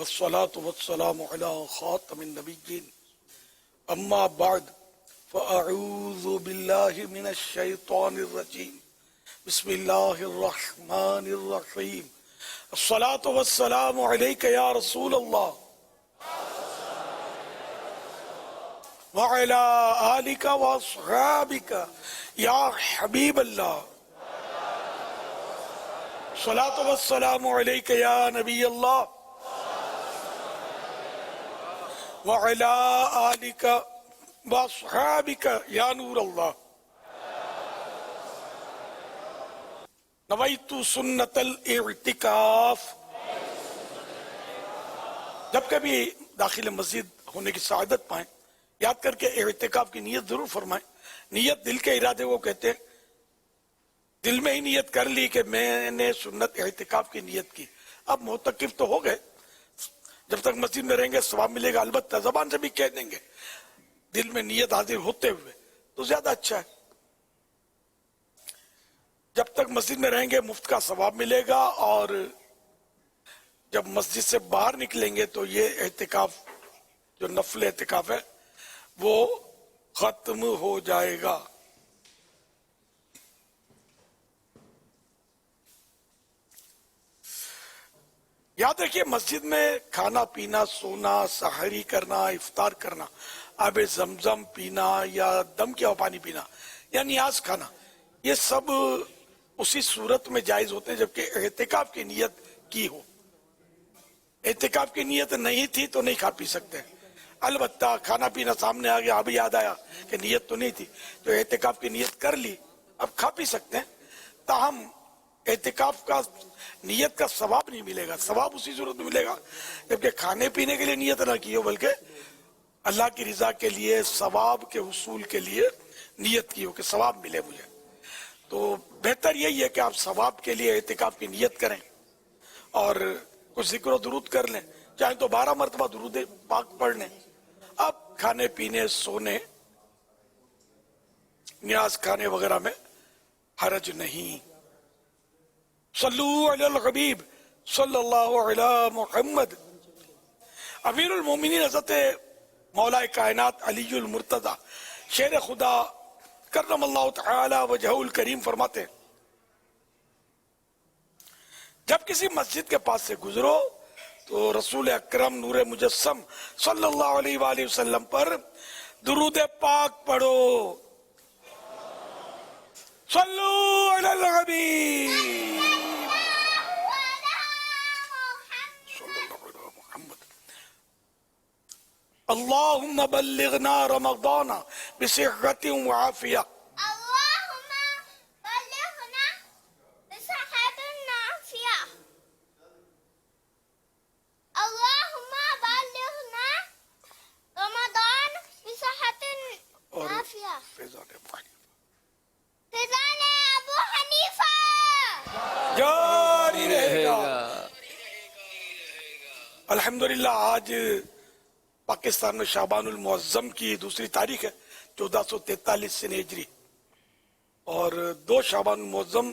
والصلاة والسلام على خاتم النبيين أما بعد فأعوذ بالله من الشيطان الرجيم بسم الله الرحمن الرحيم الصلاة والسلام عليك يا رسول الله وعلى آلك وأصحابك يا حبيب الله الصلاة والسلام عليك يا نبي الله وعلى آلك وأصحابك يا نور الله نویت سنت الاعتکاف. جب کبھی داخل مسجد ہونے کی سعادت پائیں یاد کر کے اعتکاف کی نیت ضرور فرمائیں. نیت دل کے ارادے وہ کہتے ہیں. دل میں ہی نیت کر لی کہ میں نے سنت اعتکاف کی نیت کی. اب معتکف تو ہو گئے, جب تک مسجد میں رہیں گے ثواب ملے گا, البتہ زبان سے بھی کہہ دیں گے دل میں نیت حاضر ہوتے ہوئے تو زیادہ اچھا ہے. جب تک مسجد میں رہیں گے مفت کا ثواب ملے گا, اور جب مسجد سے باہر نکلیں گے تو یہ اعتکاف جو نفل اعتکاف ہے وہ ختم ہو جائے گا. یاد رکھیے مسجد میں کھانا پینا, سونا, سحری کرنا, افطار کرنا, آب زمزم پینا یا دم کیا پانی پینا یا نیاز کھانا, یہ سب اسی صورت میں جائز ہوتے ہیں جبکہ اعتکاف کی نیت کی ہو. اعتکاف کی نیت نہیں تھی تو نہیں کھا پی سکتے. البتہ کھانا پینا سامنے آ گیا, اب یاد آیا کہ نیت تو نہیں تھی, تو اعتکاف کی نیت کر لی, اب کھا پی سکتے ہیں. تاہم اعتکاف کا نیت کا ثواب نہیں ملے گا. ثواب اسی صورت میں ملے گا جبکہ کھانے پینے کے لیے نیت نہ کی ہو, بلکہ اللہ کی رضا کے لیے, ثواب کے حصول کے لیے نیت کی ہو کہ ثواب ملے مجھے. تو بہتر یہی ہے کہ آپ ثواب کے لیے اعتکاف کی نیت کریں اور کچھ ذکر و درود کر لیں, چاہے تو 12 مرتبہ درود پاک پڑھ لیں. اب کھانے پینے, سونے, نیاز کھانے وغیرہ میں حرج نہیں. صلو علی الحبیب صلی اللہ علی محمد. امیر المومنین حضرت مولا کائنات علی المرتضی شیر خدا کرم اللہ تعالی وجہہ الکریم فرماتے ہیں, جب کسی مسجد کے پاس سے گزرو تو رسول اکرم نور مجسم صلی اللہ علیہ وآلہ وسلم پر درود پاک پڑھو. صلو علی الحبیب اللہم بلغنا رمضان بصحت وعافیہ. اللهم بلغنا بصحة وعافية. اللهم بلغنا رمضان بصحة وعافية. فیضان ابو حنیفہ جاری رہے گا. الحمدللہ آج پاکستان میں شعبان المعظم کی دوسری تاریخ ہے, 1443 سن ہجری, اور 2 شعبان المعظم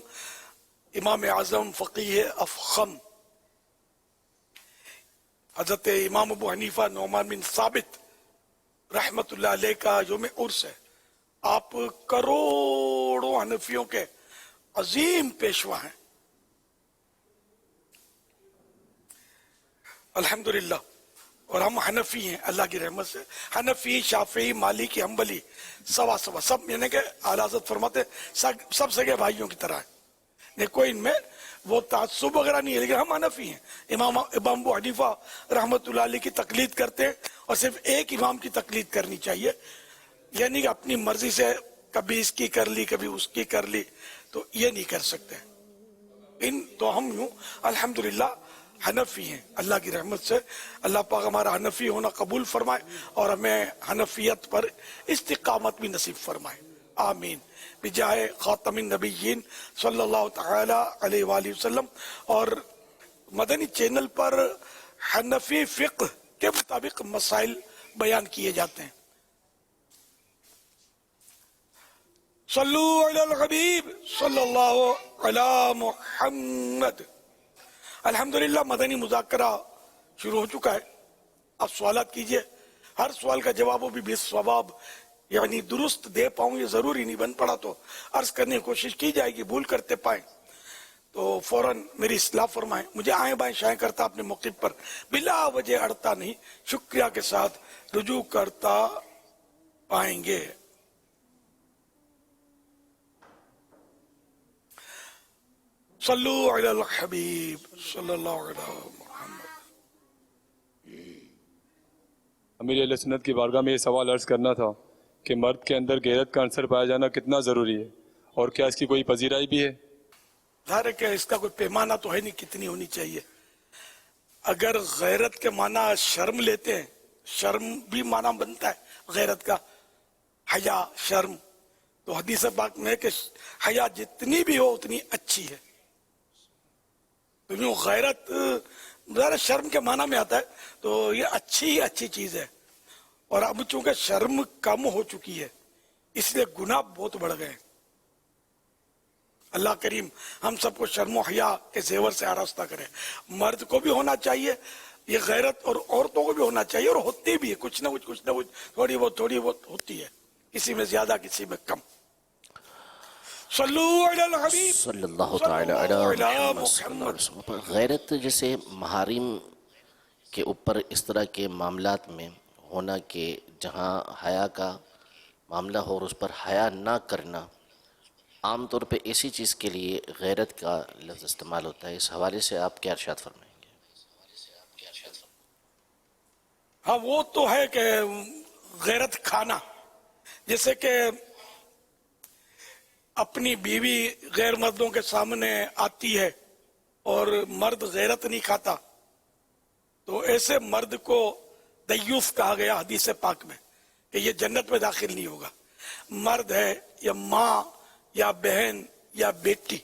امام اعظم فقیہ افخم حضرت امام ابو حنیفہ نعمان بن ثابت رحمت اللہ علیہ کا یوم عرس ہے. آپ کروڑوں حنفیوں کے عظیم پیشوا ہیں الحمدللہ, اور ہم حنفی ہیں اللہ کی رحمت سے. حنفی, شافعی, مالکی, حنبلی سوا سب, یعنی کہ اعلیٰ حضرت فرماتے ہیں سب سگے بھائیوں کی طرح ہیں. کوئی ان میں وہ تعصب وغیرہ نہیں ہے, لیکن ہم حنفی ہیں. امام ابو حنیفہ رحمت اللہ علیہ کی تقلید کرتے ہیں, اور صرف ایک امام کی تقلید کرنی چاہیے, یعنی کہ اپنی مرضی سے کبھی اس کی کر لی کبھی اس کی کر لی, تو یہ نہیں کر سکتے. تو ہم یوں الحمدللہ حنفی ہیں اللہ کی رحمت سے. اللہ پاک ہمارا حنفی ہونا قبول فرمائے اور ہمیں حنفیت پر استقامت بھی نصیب فرمائے, آمین. بجاہ خاتم النبیین صلی اللہ تعالی علیہ وآلہ وسلم. اور مدنی چینل پر حنفی فقہ کے مطابق مسائل بیان کیے جاتے ہیں. صلو علی الحبیب صلی اللہ علی محمد. الحمدللہ مدنی مذاکرہ شروع ہو چکا ہے. آپ سوالات کیجئے, ہر سوال کا جواب بھی بے ثواب یعنی درست دے پاؤں یہ ضروری نہیں, بن پڑا تو عرض کرنے کی کوشش کی جائے گی, بھول کرتے پائیں تو فوراً میری اصلاح فرمائیں. مجھے آئیں بائیں شائیں کرتا اپنے موقف پر بلا وجہ اڑتا نہیں, شکریہ کے ساتھ رجوع کرتا پائیں گے. صلو علی الحبیب صلی اللہ علیہ محمد. امیر اہل سنت کی بارگاہ میں یہ سوال عرض کرنا تھا کہ مرد کے اندر غیرت کا عنصر پایا جانا کتنا ضروری ہے, اور کیا اس کی کوئی پذیرائی بھی ہے؟ ظاہر ہے کہ اس کا کوئی پیمانہ تو ہے نہیں کتنی ہونی چاہیے. اگر غیرت کے معنی شرم لیتے ہیں, شرم بھی معنی بنتا ہے غیرت کا, حیا شرم, تو حدیث پاک میں ہے کہ حیا جتنی بھی ہو اتنی اچھی ہے. تو یوں غیرت ظاہر شرم کے معنی میں آتا ہے, تو یہ اچھی چیز ہے. اور اب چونکہ شرم کم ہو چکی ہے اس لیے گناہ بہت بڑھ گئے ہیں. اللہ کریم ہم سب کو شرم و حیا کے زیور سے آراستہ کرے. مرد کو بھی ہونا چاہیے یہ غیرت, اور عورتوں کو بھی ہونا چاہیے, اور ہوتی بھی ہے کچھ نہ کچھ تھوڑی بہت ہوتی ہے, کسی میں زیادہ کسی میں کم. صلو علی الحبیب صلی اللہ تعالی علی محمد صلی اللہ علیہ وسلم پر. غیرت جیسے محارم کے اوپر اس طرح کے معاملات میں ہونا کہ جہاں حیا کا معاملہ ہو اور اس پر حیا نہ کرنا, عام طور پہ ایسی چیز کے لیے غیرت کا لفظ استعمال ہوتا ہے. اس حوالے سے آپ کیا ارشاد فرمائیں گے؟ ہاں وہ تو ہے کہ غیرت کھانا, جیسے کہ اپنی بیوی غیر مردوں کے سامنے آتی ہے اور مرد غیرت نہیں کھاتا, تو ایسے مرد کو دیوس کہا گیا حدیث پاک میں کہ یہ جنت میں داخل نہیں ہوگا. مرد ہے یا ماں یا بہن یا بیٹی,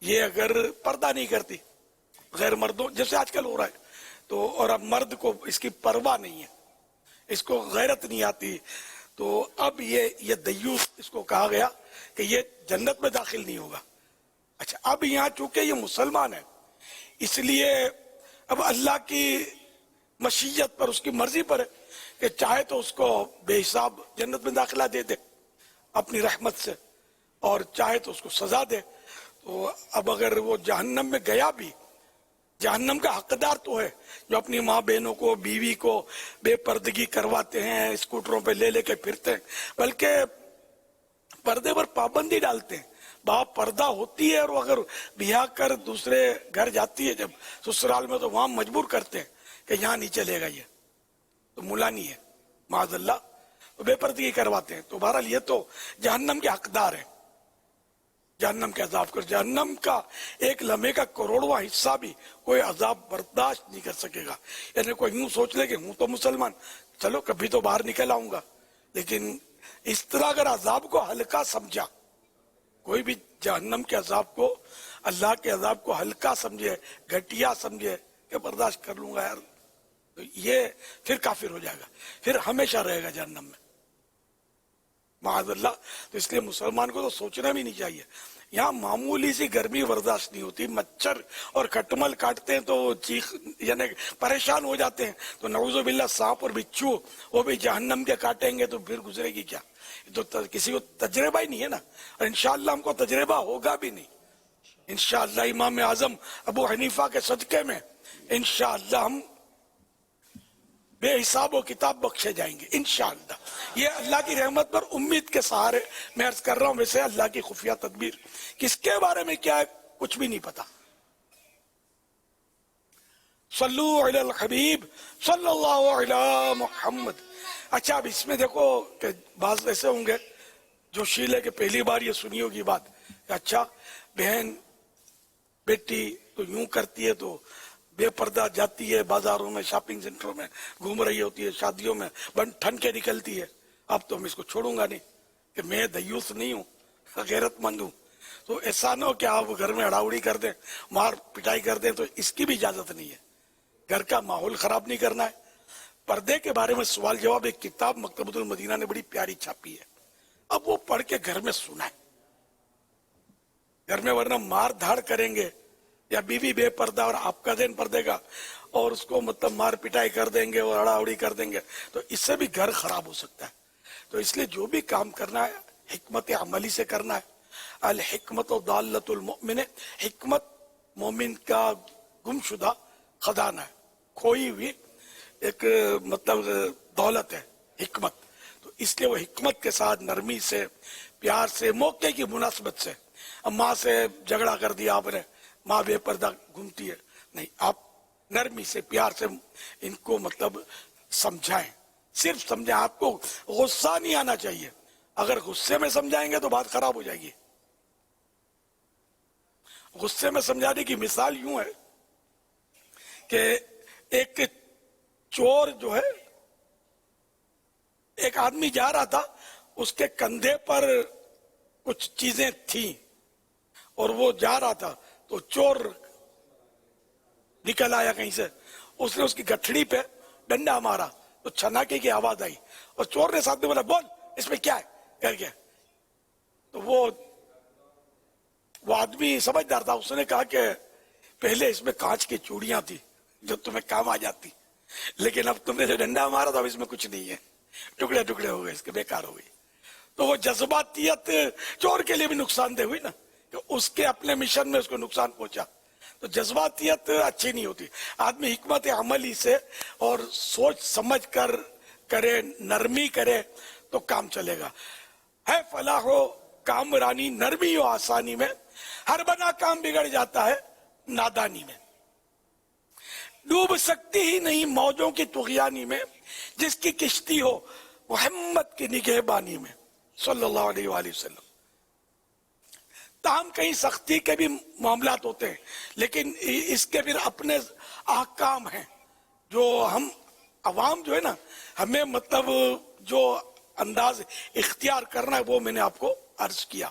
یہ اگر پردہ نہیں کرتی غیر مردوں جیسے آج کل ہو رہا ہے, تو اور اب مرد کو اس کی پرواہ نہیں ہے, اس کو غیرت نہیں آتی, تو اب یہ دیوس اس کو کہا گیا کہ یہ جنت میں داخل نہیں ہوگا. اچھا اب یہاں چونکہ یہ مسلمان ہے اس لیے اب اللہ کی مشیت پر, اس کی مرضی پر ہے کہ چاہے تو اس کو بے حساب جنت میں داخلہ دے دے اپنی رحمت سے, اور چاہے تو اس کو سزا دے. تو اب اگر وہ جہنم میں گیا بھی, جہنم کا حقدار تو ہے جو اپنی ماں بہنوں کو بیوی کو بے پردگی کرواتے ہیں, اسکوٹروں پہ لے کے پھرتے ہیں, بلکہ پردے پر پابندی ڈالتے ہیں. باپ پردہ ہوتی ہے اور وہ اگر بیاہ کر دوسرے گھر جاتی ہے جب سسرال میں, تو وہاں مجبور کرتے ہیں کہ یہاں نہیں چلے گا, یہ تو ملا نہیں ہے معاذ اللہ, تو بے پردگی کرواتے ہیں. تو بہرحال یہ تو جہنم کے حقدار ہیں, جہنم کے عذاب کر, جہنم کا ایک لمحے کا کروڑواں حصہ بھی کوئی عذاب برداشت نہیں کر سکے گا. یعنی کوئی یوں سوچ لے کہ ہوں تو مسلمان, چلو کبھی تو باہر نکل آؤں گا, لیکن اس طرح اگر عذاب کو ہلکا سمجھا, کوئی بھی جہنم کے عذاب کو, اللہ کے عذاب کو ہلکا سمجھے, گھٹیا سمجھے کہ برداشت کر لوں گا یار, تو یہ پھر کافر ہو جائے گا, پھر ہمیشہ رہے گا جہنم میں معاذ اللہ. تو اس لیے مسلمان کو تو سوچنا بھی نہیں چاہیے. یہاں معمولی سی گرمی برداشت نہیں ہوتی, مچھر اور کھٹمل کاٹتے ہیں تو چیخ یعنی پریشان ہو جاتے ہیں, تو نعوذ باللہ سانپ اور بچھو وہ بھی جہنم کے کاٹیں گے تو پھر گزرے گی کیا؟ تو کسی کو تجربہ ہی نہیں ہے نا, اور انشاءاللہ ہم کو تجربہ ہوگا بھی نہیں. انشاءاللہ امام اعظم ابو حنیفہ کے صدقے میں انشاءاللہ ہم بے حساب و کتاب بخشے جائیں گے انشاءاللہ. یہ اللہ کی رحمت پر امید کے سہارے میں عرض کر رہا ہوں. ویسے اللہ کی خفیہ تدبیر کس کے بارے میں کیا ہے کچھ بھی نہیں پتا. صلو علی الحبیب صلی اللہ علی محمد. اچھا اب اس میں دیکھو کہ بعض ایسے ہوں گے جو شیلے کے پہلی بار یہ سنی ہوگی بات کہ اچھا بہن بیٹی تو یوں کرتی ہے, تو بے پردہ جاتی ہے بازاروں میں, شاپنگ سینٹروں میں گھوم رہی ہوتی ہے, شادیوں میں بن ٹھن کے نکلتی ہے, اب تو میں اس کو چھوڑوں گا نہیں کہ میں دیوس نہیں ہوں, غیرت مند ہوں. تو ایسا نہ ہو کہ آپ گھر میں اڑاوڑی کر دیں, مار پٹائی کر دیں, تو اس کی بھی اجازت نہیں ہے. گھر کا ماحول خراب نہیں کرنا ہے. پردے کے بارے میں سوال جواب ایک کتاب مکتبۃ المدینہ نے بڑی پیاری چھاپی ہے, اب وہ پڑھ کے گھر میں سنائیں گھر میں, ورنہ مار دھاڑ کریں گے یا بیوی بے پردہ اور آپ کا ذہن پردے کا, اور اس کو مطلب مار پٹائی کر دیں گے اور اڑا اڑی کر دیں گے تو اس سے بھی گھر خراب ہو سکتا ہے. تو اس لیے جو بھی کام کرنا ہے حکمت عملی سے کرنا ہے. الحکمت و ضالۃ المؤمن, حکمت مومن کا گم شدہ خزانہ ہے, کھوئی ہوئی ایک مطلب دولت ہے حکمت. تو اس لیے وہ حکمت کے ساتھ نرمی سے, پیار سے, موقع کی مناسبت سے. اب ماں سے جھگڑا کر دیا آپ نے, ماں بے پردہ گھومتی ہے, نہیں, آپ نرمی سے پیار سے ان کو مطلب سمجھائیں, صرف سمجھائیں. آپ کو غصہ نہیں آنا چاہیے, اگر غصے میں سمجھائیں گے تو بات خراب ہو جائے گی. غصے میں سمجھانے کی مثال یوں ہے کہ ایک چور جو ہے, ایک آدمی جا رہا تھا, اس کے کندھے پر کچھ چیزیں تھیں اور وہ جا رہا تھا, تو چور نکل آیا کہیں سے, اس نے اس کی گٹھڑی پہ ڈنڈا مارا تو چھناکے کی آواز آئی, اور چور نے ساتھ میں بولا بول اس میں کیا ہے کر کے. تو وہ آدمی سمجھدار تھا, اس نے کہا کہ پہلے اس میں کانچ کی چوڑیاں تھی جو تمہیں کام آ جاتی, لیکن اب تم نے جو ڈنڈا مارا تو اب اس میں کچھ نہیں ہے, ٹکڑے ٹکڑے ہو گئے, اس کے بیکار ہو گئی. تو وہ جذباتیت چور کے لیے بھی نقصان دہ ہوئی نا, کہ اس کے اپنے مشن میں اس کو نقصان پہنچا. تو جذباتیت اچھی نہیں ہوتی. آدمی حکمت عملی سے اور سوچ سمجھ کر کرے, نرمی کرے تو کام چلے گا. ہے فلاح و کامرانی نرمی و آسانی میں, ہر بنا کام بگڑ جاتا ہے نادانی میں. ڈوب سکتی ہی نہیں موجوں کی طغیانی میں, جس کی کشتی ہو محمد کی نگہبانی میں صلی اللہ علیہ وآلہ وسلم. تاہم کہیں سختی کے بھی معاملات ہوتے ہیں, لیکن اس کے پھر اپنے احکام ہیں جو ہم عوام جو ہے نا, ہمیں مطلب جو انداز اختیار کرنا ہے وہ میں نے آپ کو عرض کیا.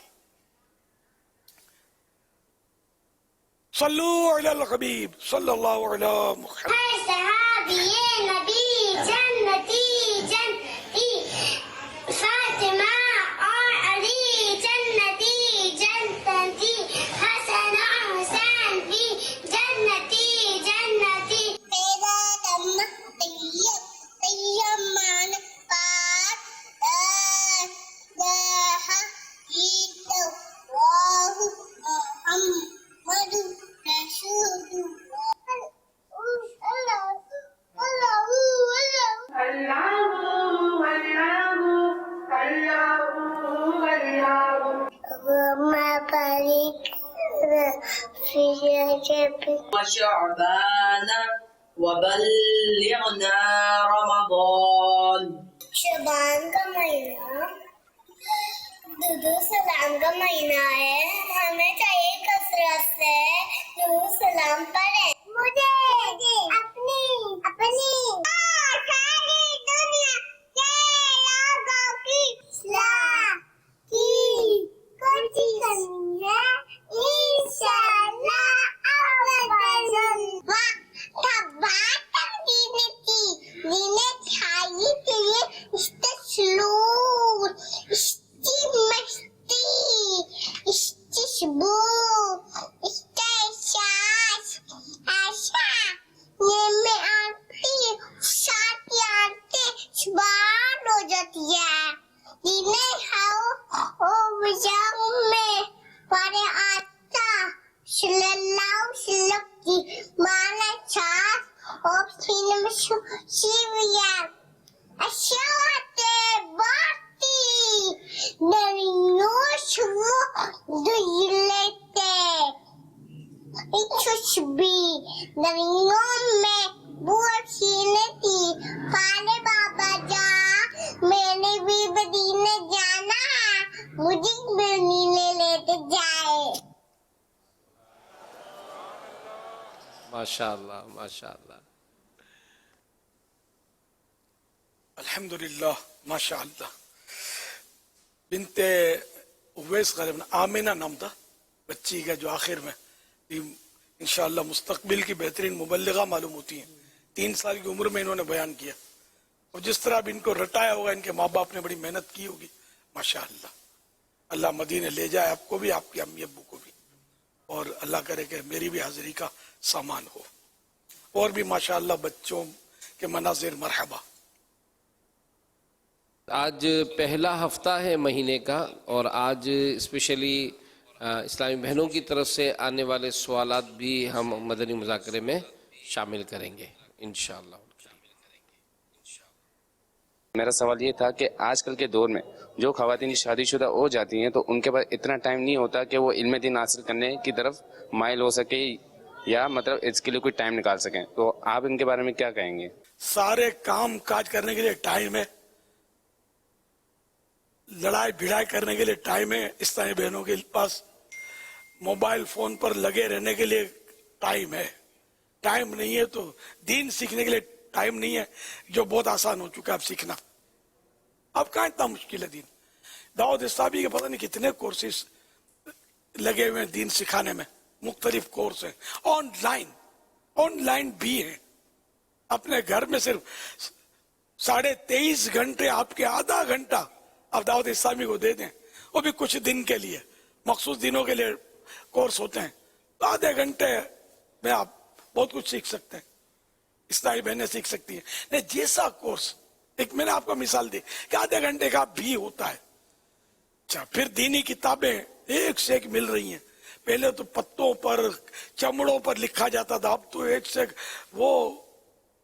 صلو علی الحبیب صلی اللہ علی محمد. ہے صحابی نبی جنتی جنتی, فاطمہ اور علی جنتی جنتی, حسن اور حسین بھی جنتی جنتی. میرا دم طیب طیب مان پاک محمد رسول وشعبان وبلغنا رمضان. شعبان کا مہینہ درود سلام کا مہینہ ہے, ہمیں چاہیے کثرت سے درود سلام پڑھیں. مجھے اپنی ساری دنیا کے لوگوں کی اصلاح کی کوشش کرنی ہے, انشاءاللہ نریوں میں بوٹ چھینے تھی, پالے بابا جا میں نے بھی مدینے جانا ہے, مجھے مدینے لیتے جائے. ماشاءاللہ ماشاءاللہ. الحمدللہ ماشاءاللہ. بنت اویس غالباً آمینہ نام تھا بچی کا, جو آخر میں انشاءاللہ مستقبل کی بہترین مبلغہ معلوم ہوتی ہیں. 3 سال کی عمر میں انہوں نے بیان کیا, اور جس طرح اب ان کو رٹایا ہوگا ان کے ماں باپ نے بڑی محنت کی ہوگی. ماشاءاللہ, اللہ مدینے لے جائے آپ کو بھی, آپ کی امی ابو کو بھی, اور اللہ کرے کہ میری بھی حاضری کا سامان ہو. اور بھی ماشاءاللہ بچوں کے مناظر مرحبا. آج پہلا ہفتہ ہے مہینے کا، اور آج اسپیشلی اسلامی بہنوں کی طرف سے آنے والے سوالات بھی ہم مدنی مذاکرے میں شامل کریں گے انشاءاللہ. میرا سوال یہ تھا کہ آج کل کے دور میں جو خواتین شادی شدہ ہو جاتی ہیں تو ان کے پاس اتنا ٹائم نہیں ہوتا کہ وہ علم دین حاصل کرنے کی طرف مائل ہو سکے، یا مطلب اس کے لیے کوئی ٹائم نکال سکیں، تو آپ ان کے بارے میں کیا کہیں گے؟ سارے کام کاج کرنے کے لیے ٹائم ہے، لڑائی بھڑائی کرنے کے لیے ٹائم ہے. اسلامی بہنوں کے پاس موبائل فون پر لگے رہنے کے لیے ٹائم ہے. ٹائم نہیں ہے تو دین سیکھنے کے لیے ٹائم نہیں ہے، جو بہت آسان ہو چکا ہے اب سیکھنا. اب کہاں اتنا مشکل ہے دین. دعوت اسلامی کے پتہ نہیں کتنے کورسز لگے ہوئے ہیں دین سکھانے میں، مختلف کورس ہیں. آن لائن بھی ہیں. اپنے گھر میں صرف 23.5 گھنٹے آپ کے آدھا گھنٹہ آپ دعوت اسلامی کو دے دیں، وہ بھی کچھ دن کے لیے، مخصوص دنوں کے لیے کورس ہوتے ہیں، تو آدھے گھنٹے میں آپ بہت کچھ سیکھ سکتے ہیں. اسلامی بہنیں سیکھ سکتی ہیں. نہیں جیسا کورس، ایک میں نے آپ کو مثال دی کہ آدھے گھنٹے کا بھی ہوتا ہے. اچھا، پھر دینی کتابیں ایک سے ایک مل رہی ہیں. پہلے تو پتوں پر چمڑوں پر لکھا جاتا تھا، اب تو ایک سے ایک وہ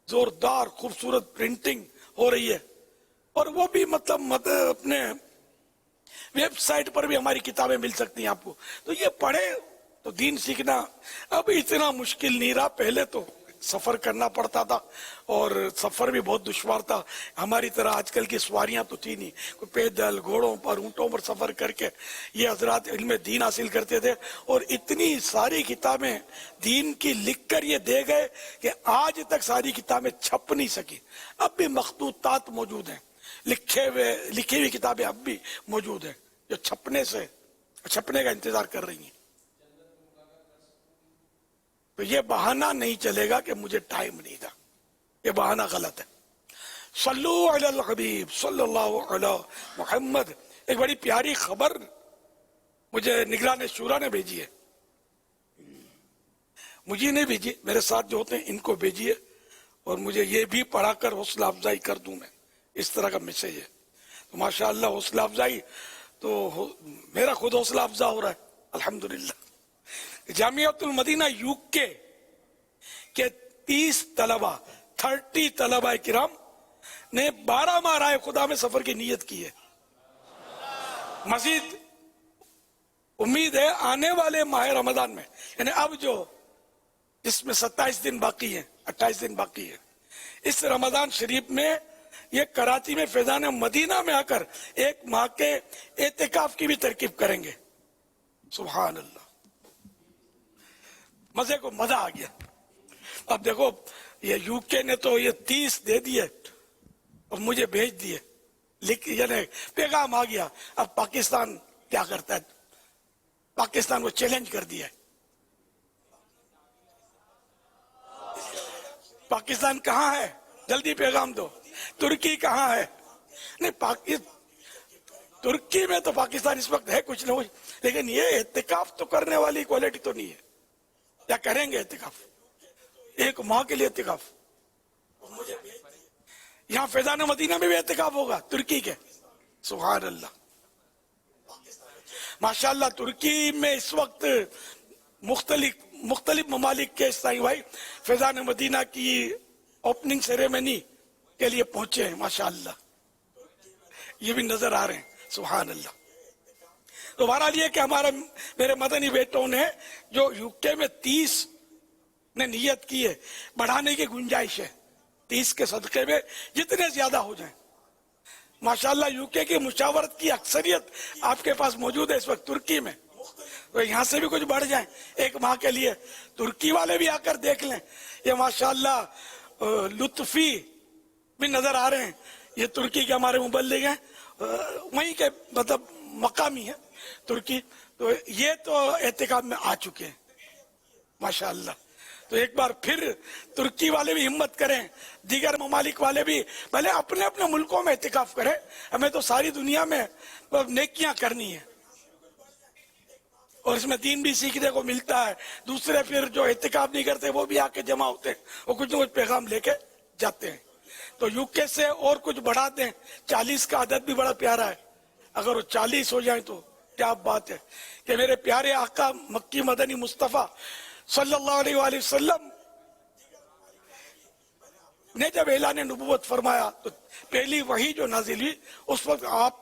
زوردار خوبصورت پرنٹنگ ہو رہی ہے. اور وہ بھی مطلب اپنے ویب سائٹ پر بھی ہماری کتابیں مل سکتی ہیں آپ کو. تو یہ پڑھے تو دین سیکھنا اب اتنا مشکل نہیں رہا. پہلے تو سفر کرنا پڑتا تھا اور سفر بھی بہت دشوار تھا. ہماری طرح آج کل کی سواریاں تو تھی نہیں، کوئی پیدل گھوڑوں پر اونٹوں پر سفر کر کے یہ حضرات علم دین حاصل کرتے تھے. اور اتنی ساری کتابیں دین کی لکھ کر یہ دے گئے کہ آج تک ساری کتابیں چھپ نہیں سکی. اب بھی مخطوطات موجود ہیں، لکھی ہوئی کتابیں اب بھی موجود ہیں جو چھپنے کا انتظار کر رہی ہیں. تو یہ بہانہ نہیں چلے گا کہ مجھے ٹائم نہیں تھا، یہ بہانہ غلط ہے. صلو علی الحبیب صلی اللہ علی محمد. ایک بڑی پیاری خبر مجھے نگران شورا نے بھیجی ہے، مجھے نہیں بھیجی، میرے ساتھ جو ہوتے ہیں ان کو بھیجی ہے، اور مجھے یہ بھی پڑھا کر حوصلہ افزائی کر دوں میں. اس طرح کا میسج ہے. تو ماشاءاللہ حوصلہ افزائی تو میرا خود حوصلہ افزا ہو رہا ہے الحمدللہ. جامعۃ المدینہ UK کے 30 طلبہ کرام نے 12 ماہ راہ خدا میں سفر کی نیت کی ہے. مزید امید ہے آنے والے ماہ رمضان میں، یعنی اب جو جس میں 27 دن باقی ہیں، 28 دن باقی ہے، اس رمضان شریف میں یہ کراچی میں فیضان مدینہ میں آ کر 1 ماہ کے اعتکاف کی بھی ترکیب کریں گے. سبحان اللہ، مزے کو مزہ آ گیا. اب دیکھو یہ UK نے تو یہ 30 دے دیے اور مجھے بھیج دیے، یعنی پیغام آ گیا. اب پاکستان کیا کرتا ہے؟ پاکستان کو چیلنج کر دیا ہے. پاکستان کہاں ہے؟ جلدی پیغام دو. ترکی کہاں ہے؟ نہیں، ترکی میں تو پاکستان اس وقت ہے کچھ نہ کچھ، لیکن یہ اعتکاف تو کرنے والی کوالٹی تو نہیں ہے. یا کریں گے اعتکاف 1 ماہ کے لیے اعتکاف؟ یہاں فیضان مدینہ میں بھی اعتکاف ہوگا ترکی کے. سبحان اللہ، ماشاءاللہ. ترکی میں اس وقت مختلف ممالک کے اسلامی بھائی فیضان مدینہ کی اوپننگ سیریمنی کے لیے پہنچے ہیں ماشاءاللہ. یہ بھی نظر آ رہے ہیں. سبحان اللہ. تو بہرحال یہ کہ میرے مدنی بیٹوں نے جو UK میں 30 نے نیت کی ہے، بڑھانے کی گنجائش ہے. 30 کے صدقے میں جتنے زیادہ ہو جائیں. ماشاءاللہ UK کی مشاورت کی اکثریت آپ کے پاس موجود ہے اس وقت ترکی میں. تو یہاں سے بھی کچھ بڑھ جائیں 1 ماہ کے لیے. ترکی والے بھی آ کر دیکھ لیں. یہ ماشاءاللہ لطفی بھی نظر آ رہے ہیں. یہ ترکی کے ہمارے مبلغ ہیں، وہیں کے مطلب مقامی ہیں ترکی. تو یہ تو اعتکاف میں آ چکے ہیں ماشاءاللہ. تو ایک بار پھر ترکی والے بھی ہمت کریں، دیگر ممالک والے بھی بھلے اپنے اپنے ملکوں میں اعتکاف کریں. ہمیں تو ساری دنیا میں نیکیاں کرنی ہیں اور اس میں دین بھی سیکھنے کو ملتا ہے. دوسرے پھر جو اعتکاف نہیں کرتے وہ بھی آ کے جمع ہوتے ہیں, وہ کچھ نہ کچھ پیغام لے کے جاتے ہیں. تو UK سے اور کچھ بڑھا دیں, 40 کا عدد بھی بڑا پیارا ہے. اگر وہ 40 ہو جائیں تو کیا بات ہے کہ میرے پیارے آقا مکی مدنی مصطفیٰ صلی اللہ علیہ وآلہ وسلم نے جب اعلان نبوت فرمایا تو پہلی وحی جو نازل ہوئی اس وقت آپ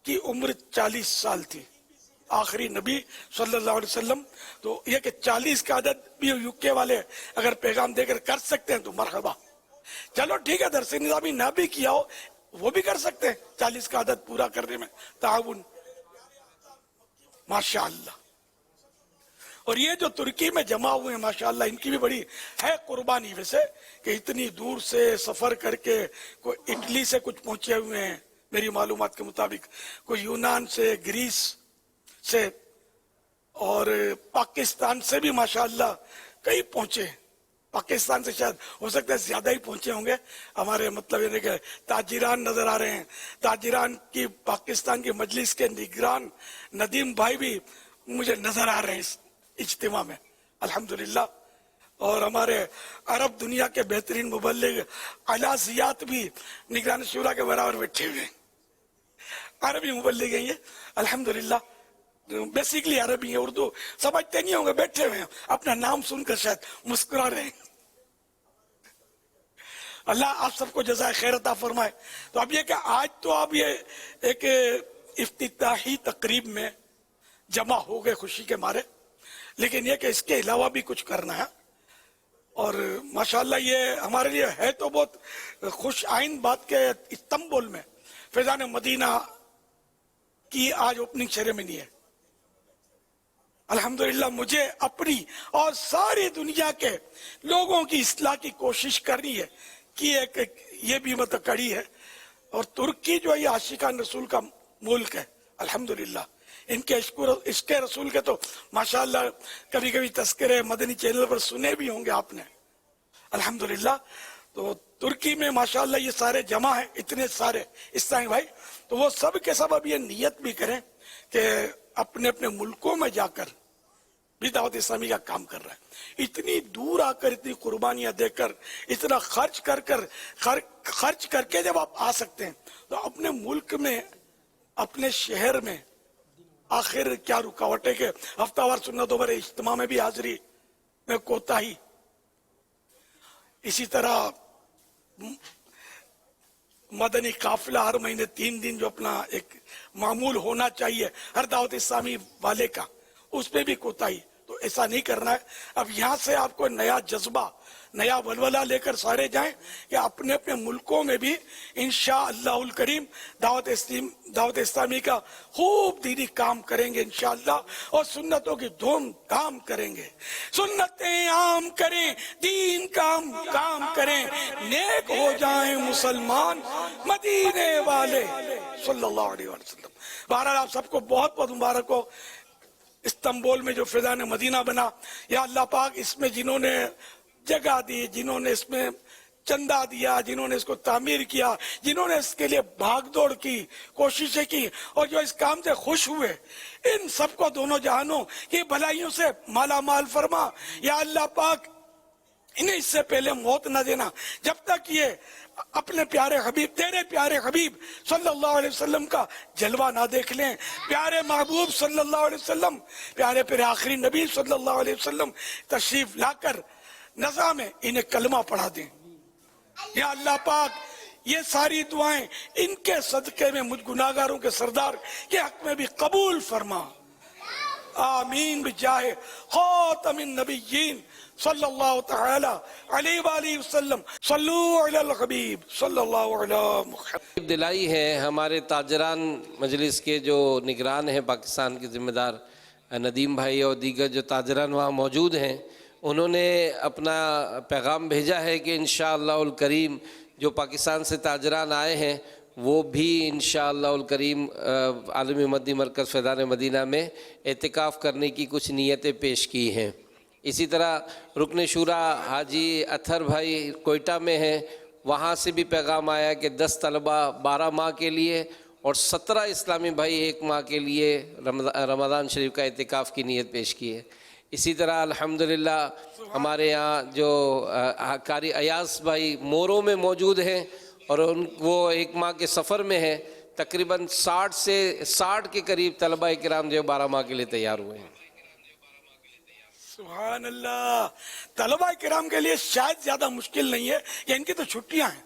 کی عمر 40 سال تھی, آخری نبی صلی اللہ علیہ وسلم. تو یہ کہ 40 کا عدد بھی UK والے اگر پیغام دے کر کر سکتے ہیں تو مرحبا. چلو ٹھیک ہے, درس نظامی نہ بھی کیا ہو وہ بھی کر سکتے ہیں 40 کا عدد پورا کرنے میں تعاون. ماشاءاللہ. اور یہ جو ترکی میں جمع ہوئے ہیں ماشاءاللہ, ان کی بھی بڑی ہے قربانی ویسے کہ اتنی دور سے سفر کر کے, کوئی اٹلی سے کچھ پہنچے ہوئے ہیں میری معلومات کے مطابق, کوئی یونان سے, گریس سے, اور پاکستان سے بھی ماشاءاللہ کئی پہنچے ہیں. پاکستان سے شاید ہو سکتا ہے زیادہ ہی پہنچے ہوں گے. ہمارے مطلب یہ کہ تاجران نظر آ رہے ہیں, تاجران کی پاکستان کی مجلس کے نگران ندیم بھائی بھی مجھے نظر آ رہے ہیں اس اجتماع میں الحمدللہ. اور ہمارے عرب دنیا کے بہترین مبلغ اعلیٰ بھی نگران شورا کے برابر بیٹھے ہوئے ہیں. عربی مبلغ ہیں یہ الحمدللہ, بیسیکلی عربی ہے, اردو سمجھتے نہیں ہوں گے, بیٹھے ہوئے ہیں اپنا نام سن کر شاید مسکرا رہے ہیں. اللہ آپ سب کو جزائے خیر عطا فرمائے. تو اب یہ کہ آج تو آپ یہ ایک افتتاحی تقریب میں جمع ہو گئے خوشی کے مارے, لیکن یہ کہ اس کے علاوہ بھی کچھ کرنا ہے. اور ماشاءاللہ یہ ہمارے لیے ہے تو بہت خوش آئند بات کہ استنبول میں فیضان مدینہ کی آج اوپننگ سیریمنی ہے. الحمدللہ مجھے اپنی اور ساری دنیا کے لوگوں کی اصلاح کی کوشش کرنی ہے کہ ایک یہ بھی مطلب کڑی ہے. اور ترکی جو ہے یہ عاشقان رسول کا ملک ہے الحمدللہ. ان کے عشق رسول کے تو ماشاءاللہ کبھی کبھی تذکرے مدنی چینل پر سنے بھی ہوں گے آپ نے الحمدللہ. تو ترکی میں ماشاءاللہ یہ سارے جمع ہیں, اتنے سارے اسلامی بھائی. تو وہ سب کے سب اب یہ نیت بھی کریں کہ اپنے اپنے ملکوں میں جا کر بھی دعوت اسلامی کا کام کر رہا ہے. اتنی دور آ کر اتنی قربانیاں دے کر اتنا خرچ کر کے جب آپ آ سکتے ہیں تو اپنے ملک میں اپنے شہر میں آخر کیا رکاوٹ ہے کہ ہفتہ وار سنتوں پر اجتماع میں بھی حاضری میں کوتاہی. اسی طرح مدنی قافلہ ہر مہینے 3 دن جو اپنا ایک معمول ہونا چاہیے ہر دعوت اسلامی والے کا, اس پہ بھی کوتاہی. تو ایسا نہیں کرنا ہے. اب یہاں سے آپ کو نیا جذبہ نیا ولولہ لے کر سارے جائیں کہ اپنے اپنے ملکوں میں بھی انشاءاللہ الکریم دعوت اسلامی کا خوب دینی کام کریں گے انشاءاللہ, اور سنتوں کی دھوم کام کریں گے. سنتیں عام کریں, دین کام کریں, نیک ہو جائیں مسلمان مدینے والے صلی اللہ علیہ وسلم. بہرحال آپ سب کو بہت بہت مبارک ہو. استنبول میں جو فیضان مدینہ بنا, یا اللہ پاک اس میں جنہوں نے جگہ دی, جنہوں نے اس میں چندہ دیا, جنہوں نے اس کو تعمیر کیا, جنہوں نے اس کے لیے بھاگ دوڑ کی, کوششیں کی, اور جو اس کام سے خوش ہوئے, ان سب کو دونوں جہانوں کی بھلائیوں سے مالا مال فرما. یا اللہ پاک انہیں اس سے پہلے موت نہ دینا جب تک یہ اپنے پیارے حبیب, تیرے پیارے حبیب صلی اللہ علیہ وسلم کا جلوہ نہ دیکھ لیں. پیارے محبوب صلی اللہ علیہ وسلم, پیارے آخری نبی صلی اللہ علیہ وسلم تشریف لا کر نظام میں انہیں کلمہ پڑھا دیں. یا اللہ پاک یہ ساری دعائیں ان کے صدقے میں مجھ گناہگاروں کے سردار کے حق میں بھی قبول فرما. آمین بجاہ خاتم النبیین صلی اللہ تعالی علیہ وآلہ وسلم. صلو علی الحبیب صلی اللہ علی محمد. دلائی ہے ہمارے تاجران مجلس کے جو نگران ہیں پاکستان کے ذمہ دار ندیم بھائی اور دیگر جو تاجران وہاں موجود ہیں, انہوں نے اپنا پیغام بھیجا ہے کہ انشاءاللہ الکریم جو پاکستان سے تاجران آئے ہیں وہ بھی انشاءاللہ الکریم عالمی مدنی مرکز فیضان مدینہ میں اعتکاف کرنے کی کچھ نیتیں پیش کی ہیں. اسی طرح رکن شورا حاجی اطہر بھائی کوئٹہ میں ہیں, وہاں سے بھی پیغام آیا کہ 10 طلبہ 12 ماہ کے لیے اور 17 اسلامی بھائی ایک ماہ کے لیے رمضان شریف کا اعتکاف کی نیت پیش کی ہے. اسی طرح الحمدللہ ہمارے یہاں جو قاری ایاز بھائی مورو میں موجود ہیں اور وہ ایک ماہ کے سفر میں ہیں. تقریباً 60 کے قریب طلبہ کرام جو 12 ماہ کے لیے تیار ہوئے ہیں. سبحان اللہ. طلبہ کرام کے لیے شاید زیادہ مشکل نہیں ہے کہ ان کی تو چھٹیاں ہیں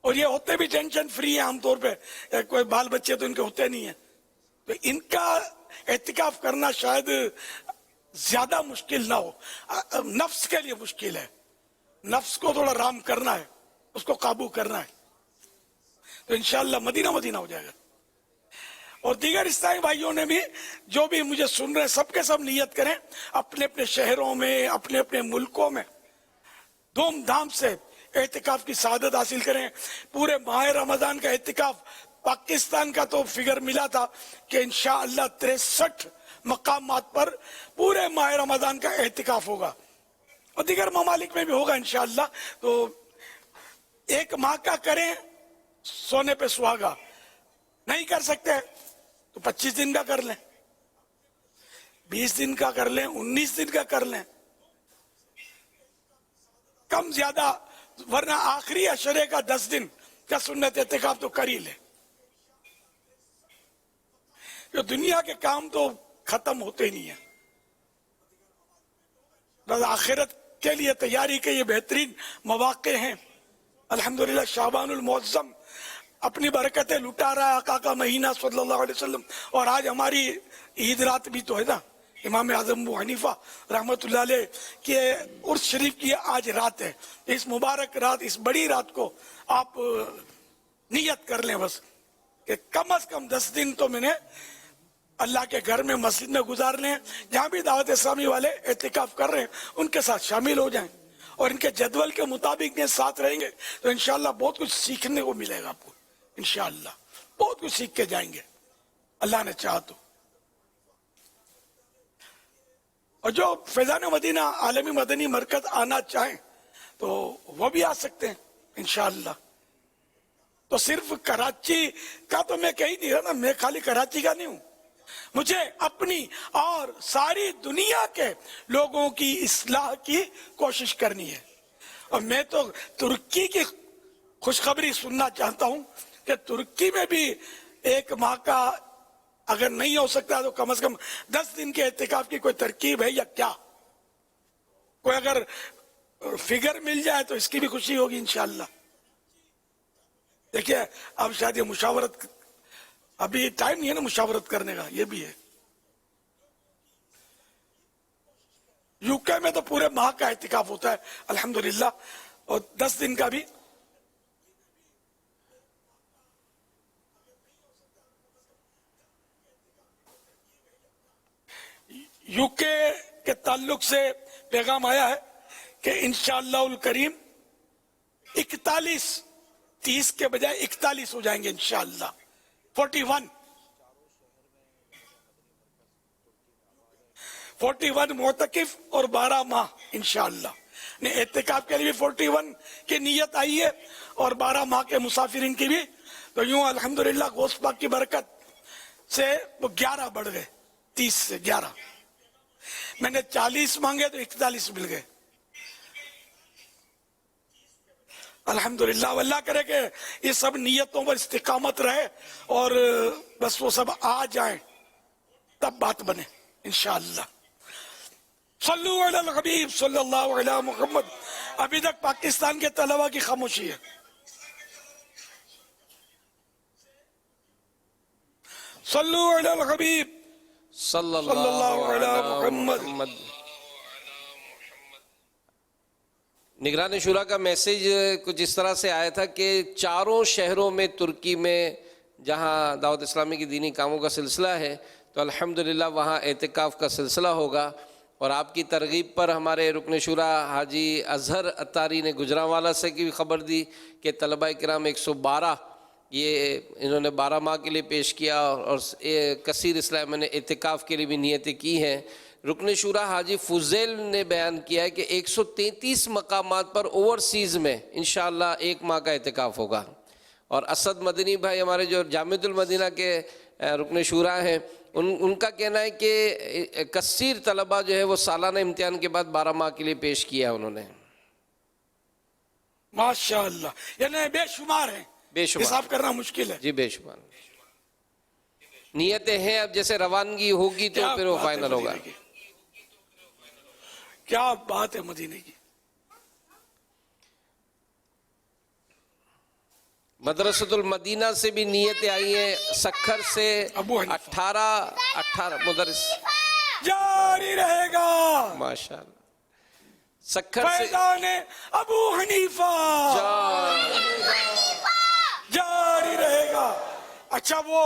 اور یہ ہوتے بھی ٹینشن فری ہیں عام طور پہ. کوئی بال بچے تو ان کے ہوتے نہیں ہیں, تو ان کا اعتکاف کرنا شاید زیادہ مشکل نہ ہو. نفس کے لیے مشکل ہے, نفس کو تھوڑا رام کرنا ہے, اس کو قابو کرنا ہے, تو انشاءاللہ مدینہ مدینہ ہو جائے گا. اور دیگر اسلامی بھائیوں نے بھی جو بھی مجھے سن رہے سب کے سب نیت کریں, اپنے اپنے شہروں میں اپنے اپنے ملکوں میں دھوم دھام سے اعتکاف کی سعادت حاصل کریں. پورے ماہ رمضان کا اعتکاف پاکستان کا تو فگر ملا تھا کہ انشاءاللہ 63 مقامات پر پورے ماہ رمضان کا اعتکاف ہوگا, اور دیگر ممالک میں بھی ہوگا انشاءاللہ. تو ایک ماہ کا کریں سونے پہ سہاگا, نہیں کر سکتے تو 25 دن کا کر لیں, 20 دن کا کر لیں, 19 دن کا کر لیں, کم زیادہ, ورنہ آخری عشرے کا 10 دن کا سنت اعتکاف تو کر ہی لیں. جو دنیا کے کام تو ختم ہوتے نہیں ہیں, بس آخرت کے لیے تیاری کے یہ بہترین مواقع ہیں. الحمدللہ شعبان المعظم اپنی برکتیں لٹا رہا ہے آقا کا مہینہ صلی اللہ علیہ وسلم. اور آج ہماری عید رات بھی تو ہے نا, امام اعظم ابو حنیفہ رحمۃ اللہ علیہ کہ عرس شریف کی آج رات ہے. اس مبارک رات, اس بڑی رات کو آپ نیت کر لیں بس کہ کم از کم 10 دن تو میں نے اللہ کے گھر میں مسجد میں گزارنے ہیں. جہاں بھی دعوت اسلامی والے اعتکاف کر رہے ہیں ان کے ساتھ شامل ہو جائیں, اور ان کے جدول کے مطابق یہ ساتھ رہیں گے تو انشاءاللہ بہت کچھ سیکھنے کو ملے گا آپ کو. انشاءاللہ بہت کچھ سیکھ کے جائیں گے اللہ نے چاہا تو. اور جو فیضان مدینہ عالمی مدنی مرکز آنا چاہیں تو وہ بھی آ سکتے ہیں انشاءاللہ. تو صرف کراچی کا تو میں کہیں نہیں رہا نا, میں خالی کراچی کا نہیں ہوں, مجھے اپنی اور ساری دنیا کے لوگوں کی اصلاح کی کوشش کرنی ہے. اور میں تو ترکی کی خوشخبری سننا چاہتا ہوں کہ ترکی میں بھی ایک ماہ کا اگر نہیں ہو سکتا تو کم از کم 10 دن کے اعتکاف کی کوئی ترکیب ہے یا کیا, کوئی اگر فگر مل جائے تو اس کی بھی خوشی ہوگی انشاءاللہ. دیکھیے اب شاید یہ مشاورت, ابھی ٹائم نہیں ہے نا مشاورت کرنے کا, یہ بھی ہے. یو کے میں تو پورے ماہ کا اعتکاف ہوتا ہے الحمدللہ, اور 10 دن کا بھی. یو کے تعلق سے پیغام آیا ہے کہ انشاءاللہ الکریم 30 کے بجائے 41 ہو جائیں گے انشاءاللہ. 41 معتکف اور 12 ماہ انشاءاللہ. اعتکاف کے لیے بھی 41 کی نیت آئی ہے اور 12 ماہ کے مسافرین کی بھی. تو یوں الحمدللہ غوث پاک کی برکت سے وہ 11 بڑھ گئے, 30 سے 11. میں نے 40 مانگے تو 41 مل گئے الحمدللہ. اللہ کرے کہ یہ سب نیتوں پر استقامت رہے اور بس وہ سب آ جائیں تب بات بنے انشاءاللہ. صلو علی الحبیب صلی اللہ علیہ محمد. ابھی تک پاکستان کے طلبہ کی خاموشی ہے. صلو علی الحبیب صلی اللہ علیہ محمد. نگران شورا کا میسیج کچھ اس طرح سے آیا تھا کہ چاروں شہروں میں ترکی میں جہاں دعوت اسلامی کی دینی کاموں کا سلسلہ ہے تو الحمدللہ وہاں اعتکاف کا سلسلہ ہوگا. اور آپ کی ترغیب پر ہمارے رکن شورا حاجی اظہر اتاری نے گجرانوالہ سے کی خبر دی کہ طلبہ کرام 112 یہ انہوں نے 12 ماہ کے لیے پیش کیا, اور کثیر اسلام نے اعتکاف کے لیے بھی نیتیں کی ہیں. رکن شورا حاجی فضیل نے بیان کیا ہے کہ 133 مقامات پر اوورسیز میں انشاءاللہ 1 ماہ کا اعتکاف ہوگا. اور اسد مدنی بھائی ہمارے جو جامعۃ المدینہ کے رکن شورا ہیں، ان کا کہنا ہے کہ کثیر طلبہ جو ہے وہ سالانہ امتحان کے بعد 12 ماہ کے لیے پیش کیا انہوں نے. ماشاء اللہ، یعنی بے شمار ہیں، بے شمار، حساب کرنا مشکل ہے. جی بے شمار. نیتیں ہیں، اب جیسے روانگی ہوگی تو کیا پھر وہ بات ہے فائنل ہوگا. مدینے کی. کیا بات ہے مدینے کی. مدرسۃ المدینہ سے بھی نیتیں آئی ہیں، سکھر سے ابو حنیفہ 18 مدرس. جاری رہے گا ماشاءاللہ. سکھر سے فیضان ابو حنیفہ جاری رہے گا. اچھا، وہ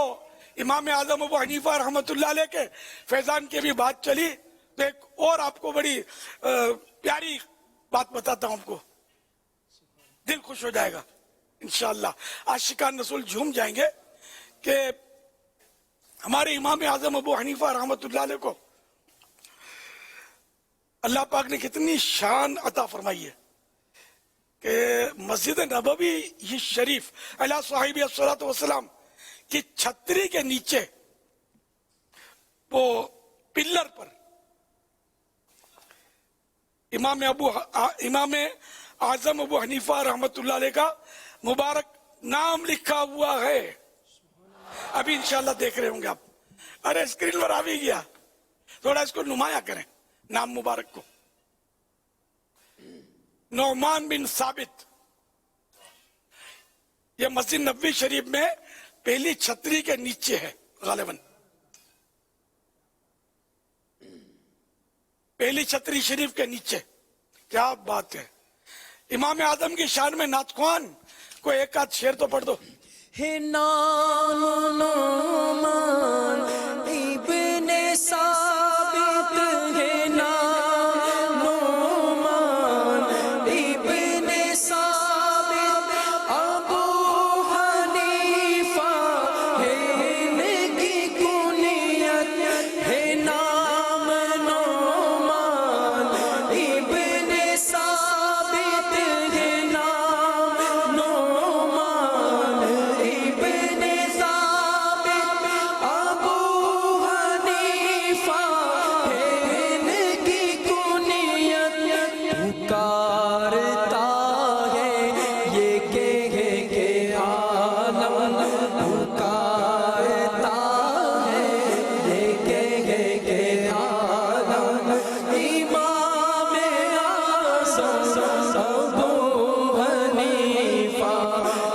امام اعظم ابو حنیفہ رحمۃ اللہ علیہ کے فیضان کی بھی بات چلی تو ایک اور آپ کو بڑی پیاری بات بتاتا ہوں، آپ کو دل خوش ہو جائے گا انشاءاللہ. عاشقان رسول جھوم جائیں گے کہ ہمارے امام اعظم ابو حنیفہ رحمۃ اللہ علیہ کو اللہ پاک نے کتنی شان عطا فرمائی ہے کہ مسجد نبوی یہ شریف علی صاحب الصلاۃ والسلام کی چھتری کے نیچے وہ پلر پر امام اعظم ابو حنیفہ رحمۃ اللہ علیہ کا مبارک نام لکھا ہوا ہے. ابھی انشاءاللہ دیکھ رہے ہوں گے آپ. ارے اسکرین پر آ بھی گیا، تھوڑا اس کو نمایاں کریں نام مبارک کو. نعمان بن ثابت. یہ مسجد نبوی شریف میں پہلی چھتری کے نیچے ہے غالباً. پہلی چھتری شریف کے نیچے. کیا بات ہے. امام اعظم کی شان میں نعت خوان کو ایک آدھ شعر تو پڑھ دو. ہے نعمان ابن ثابت، ہے نعمان ابن ثابت ابو حنیفہ ہے ان کی کنیت، ہے نام نعمان ابن ثابت، ہے نام نعمان ابن ثابت ابو حنیفہ ہے ان کی کنیت. پکارتا ہے یہ کہ عالم، پکارتا ہے یہ کہ عالم. امام اعظم ابو حنیفہ،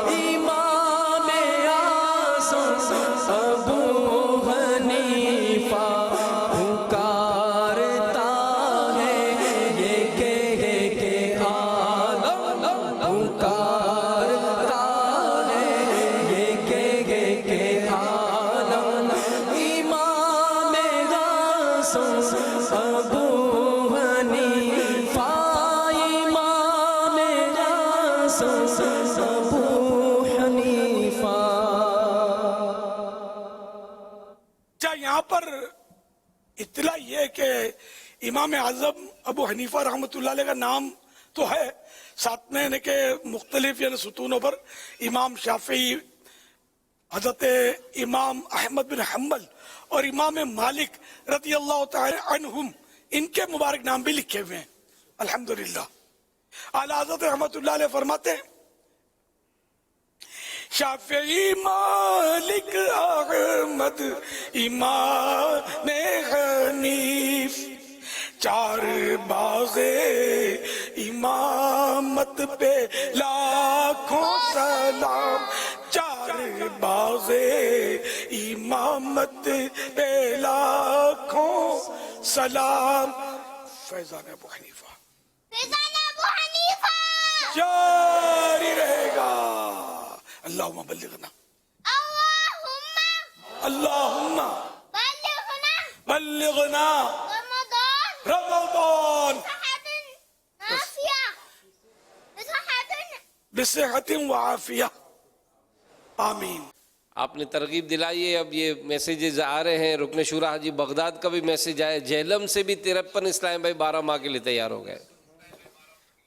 امام اعظم ابو حنیفہ پکارتا ہے یہ کہ عالم، پکارتا ہے یہ کہ عالم. امام اعظم ابو حنیفہ، امام اعظم ابو حنیفہ. اچھا، یہاں پر اطلاع یہ کہ امام اعظم ابو حنیفہ رحمۃ اللہ علیہ کا نام تو ہے، ساتھ میں کہ مختلف یعنی ستونوں پر امام شافعی، حضرت امام احمد بن حنبل اور امام مالک رضی اللہ تعالی عنہم، ان کے مبارک نام بھی لکھے ہوئے ہیں الحمدللہ. اعلی حضرت رحمۃ اللہ علیہ فرماتے ہیں شافعی، مالک، احمد، امام حنیف، چار باغ امامت پہ لاکھوں سلام، چار باغ امامت پہ لاکھوں سلام. فیضان ابو حنیفہ فیضان ابو حنیفہ جاری رہے گا. اللہم بلغنا، اللہم بلغنا رمضان رمضان بصحت وعافیہ. آمین. آپ نے ترغیب دلائی ہے. اب یہ میسیجز آ رہے ہیں. رکن شورا حاجی بغداد کا بھی میسیج آیا. جہلم سے بھی 53 اسلام بھائی 12 ماہ کے لیے تیار ہو گئے.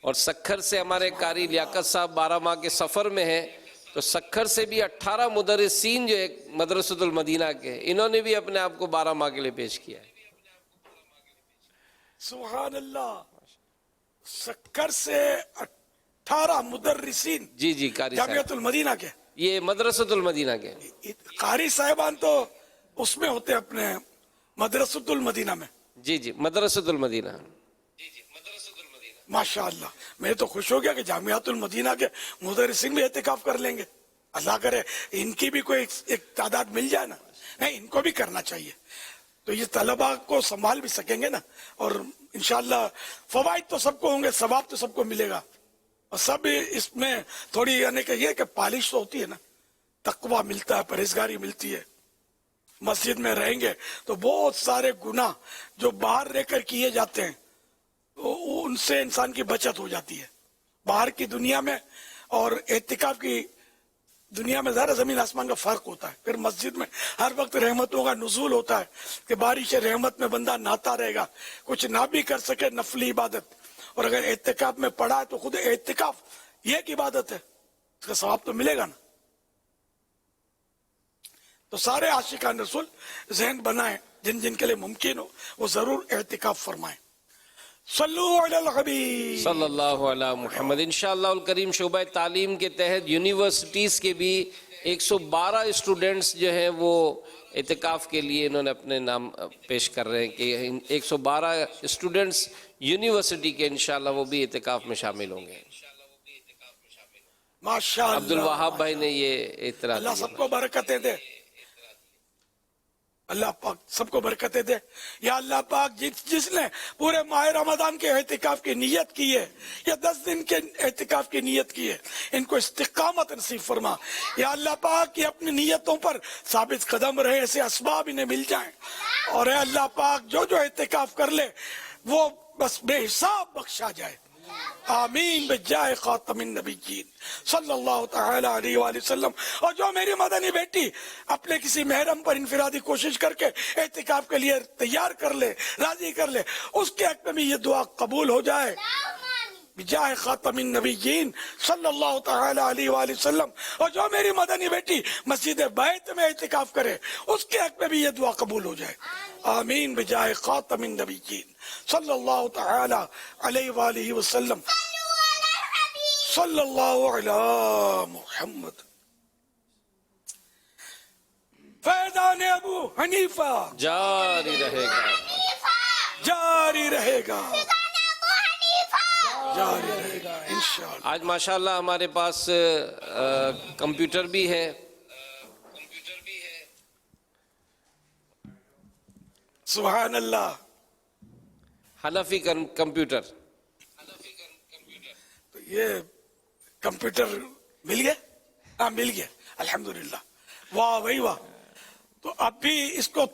اور سکھر سے ہمارے قاری لیاقت صاحب 12 ماہ کے سفر میں ہیں. تو سکھر سے بھی 18 مدرسین جو ایک مدرسۃ المدینہ کے، انہوں نے بھی اپنے آپ کو 12 ماہ کے لیے پیش کیا ہے۔ سبحان اللہ، سکر سے 18 مدرسین جی جی، قاری جامعۃ صاحب، المدینہ کے، یہ مدرسۃ المدینہ کے۔ قاری صاحبان تو اس میں ہوتے اپنے مدرسۃ المدینہ میں۔ جی جی، مدرسۃ المدینہ۔ ماشاء اللہ، میں تو خوش ہو گیا کہ جامعۃ المدینہ کے مدرسین بھی اعتکاف کر لیں گے۔ اللہ کرے ان کی بھی کوئی ایک تعداد مل جائے نا، نہیں ان کو بھی کرنا چاہیے، تو یہ طلباء کو سنبھال بھی سکیں گے نا، اور انشاءاللہ فوائد تو سب کو ہوں گے، ثواب تو سب کو ملے گا، اور سب اس میں تھوڑی یعنی کہ یہ کہ پالش تو ہوتی ہے نا، تقوی ملتا ہے، پرہیزگاری ملتی ہے۔ مسجد میں رہیں گے تو بہت سارے گناہ جو باہر رہ کر کیے جاتے ہیں ان سے انسان کی بچت ہو جاتی ہے، باہر کی دنیا میں اور اعتکاف کی دنیا میں ذرا زمین آسمان کا فرق ہوتا ہے۔ پھر مسجد میں ہر وقت رحمتوں کا نزول ہوتا ہے کہ بارش رحمت میں بندہ نہاتا رہے گا، کچھ نہ بھی کر سکے نفلی عبادت، اور اگر اعتکاف میں پڑھا ہے تو خود اعتکاف یہ ایک عبادت ہے، اس کا ثواب تو ملے گا نا۔ تو سارے عاشقان رسول ذہن بنائیں، جن جن کے لیے ممکن ہو وہ ضرور اعتکاف فرمائیں۔ صلو علی الحبیب صلی اللہ علی محمد۔ انشاءاللہ الکریم شعبہ تعلیم کے تحت یونیورسٹیز کے بھی 112 اسٹوڈنٹس جو ہیں وہ اعتکاف کے لیے انہوں نے اپنے نام پیش کر رہے ہیں کہ 112 اسٹوڈنٹس یونیورسٹی کے انشاءاللہ وہ بھی اعتکاف میں شامل ہوں گے۔ ماشاء اللہ، عبد الوہاب بھائی نے یہ اطلاع اللہ دی۔ سب کو برکتیں دے، اللہ پاک سب کو برکتیں دے۔ یا اللہ پاک جس نے پورے ماہ رمضان کے اعتکاف کی نیت کی ہے یا 10 دن کے اعتکاف کی نیت کی ہے، ان کو استقامت نصیب فرما۔ یا اللہ پاک یہ اپنی نیتوں پر ثابت قدم رہے، ایسے اسباب انہیں مل جائیں، اور اے اللہ پاک جو اعتکاف کر لے وہ بس بے حساب بخشا جائے۔ آمین بجائے خاتم النبیین صلی اللہ تعالی علیہ وآلہ وسلم۔ اور جو میری مدنی بیٹی اپنے کسی محرم پر انفرادی کوشش کر کے اعتکاف کے لیے تیار کر لے، راضی کر لے، اس کے حق میں بھی یہ دعا قبول ہو جائے بجائے خاتم النبیین صلی اللہ تعالی علیہ وآلہ وسلم۔ اور جو میری مدنی بیٹی مسجد بیت میں اعتکاف کرے اس کے حق میں بھی یہ دعا قبول ہو جائے۔ آمین بجائے خاتم النبیین صلی اللہ تعالی علیہ وآلہ وسلم۔ صلی اللہ علی محمد۔ فیضان ابو حنیفہ جاری رہے گا، جاری رہے گا، جاری رہے گا انشاءاللہ۔ آج ماشاءاللہ ہمارے پاس کمپیوٹر بھی ہے، سبحان اللہ۔ حنفی کمپیوٹر۔ تو یہ کمپیوٹر مل گیا؟ ہاں مل گیا، الحمدللہ، واہ بھائی واہ۔ تو اب بھی اس کو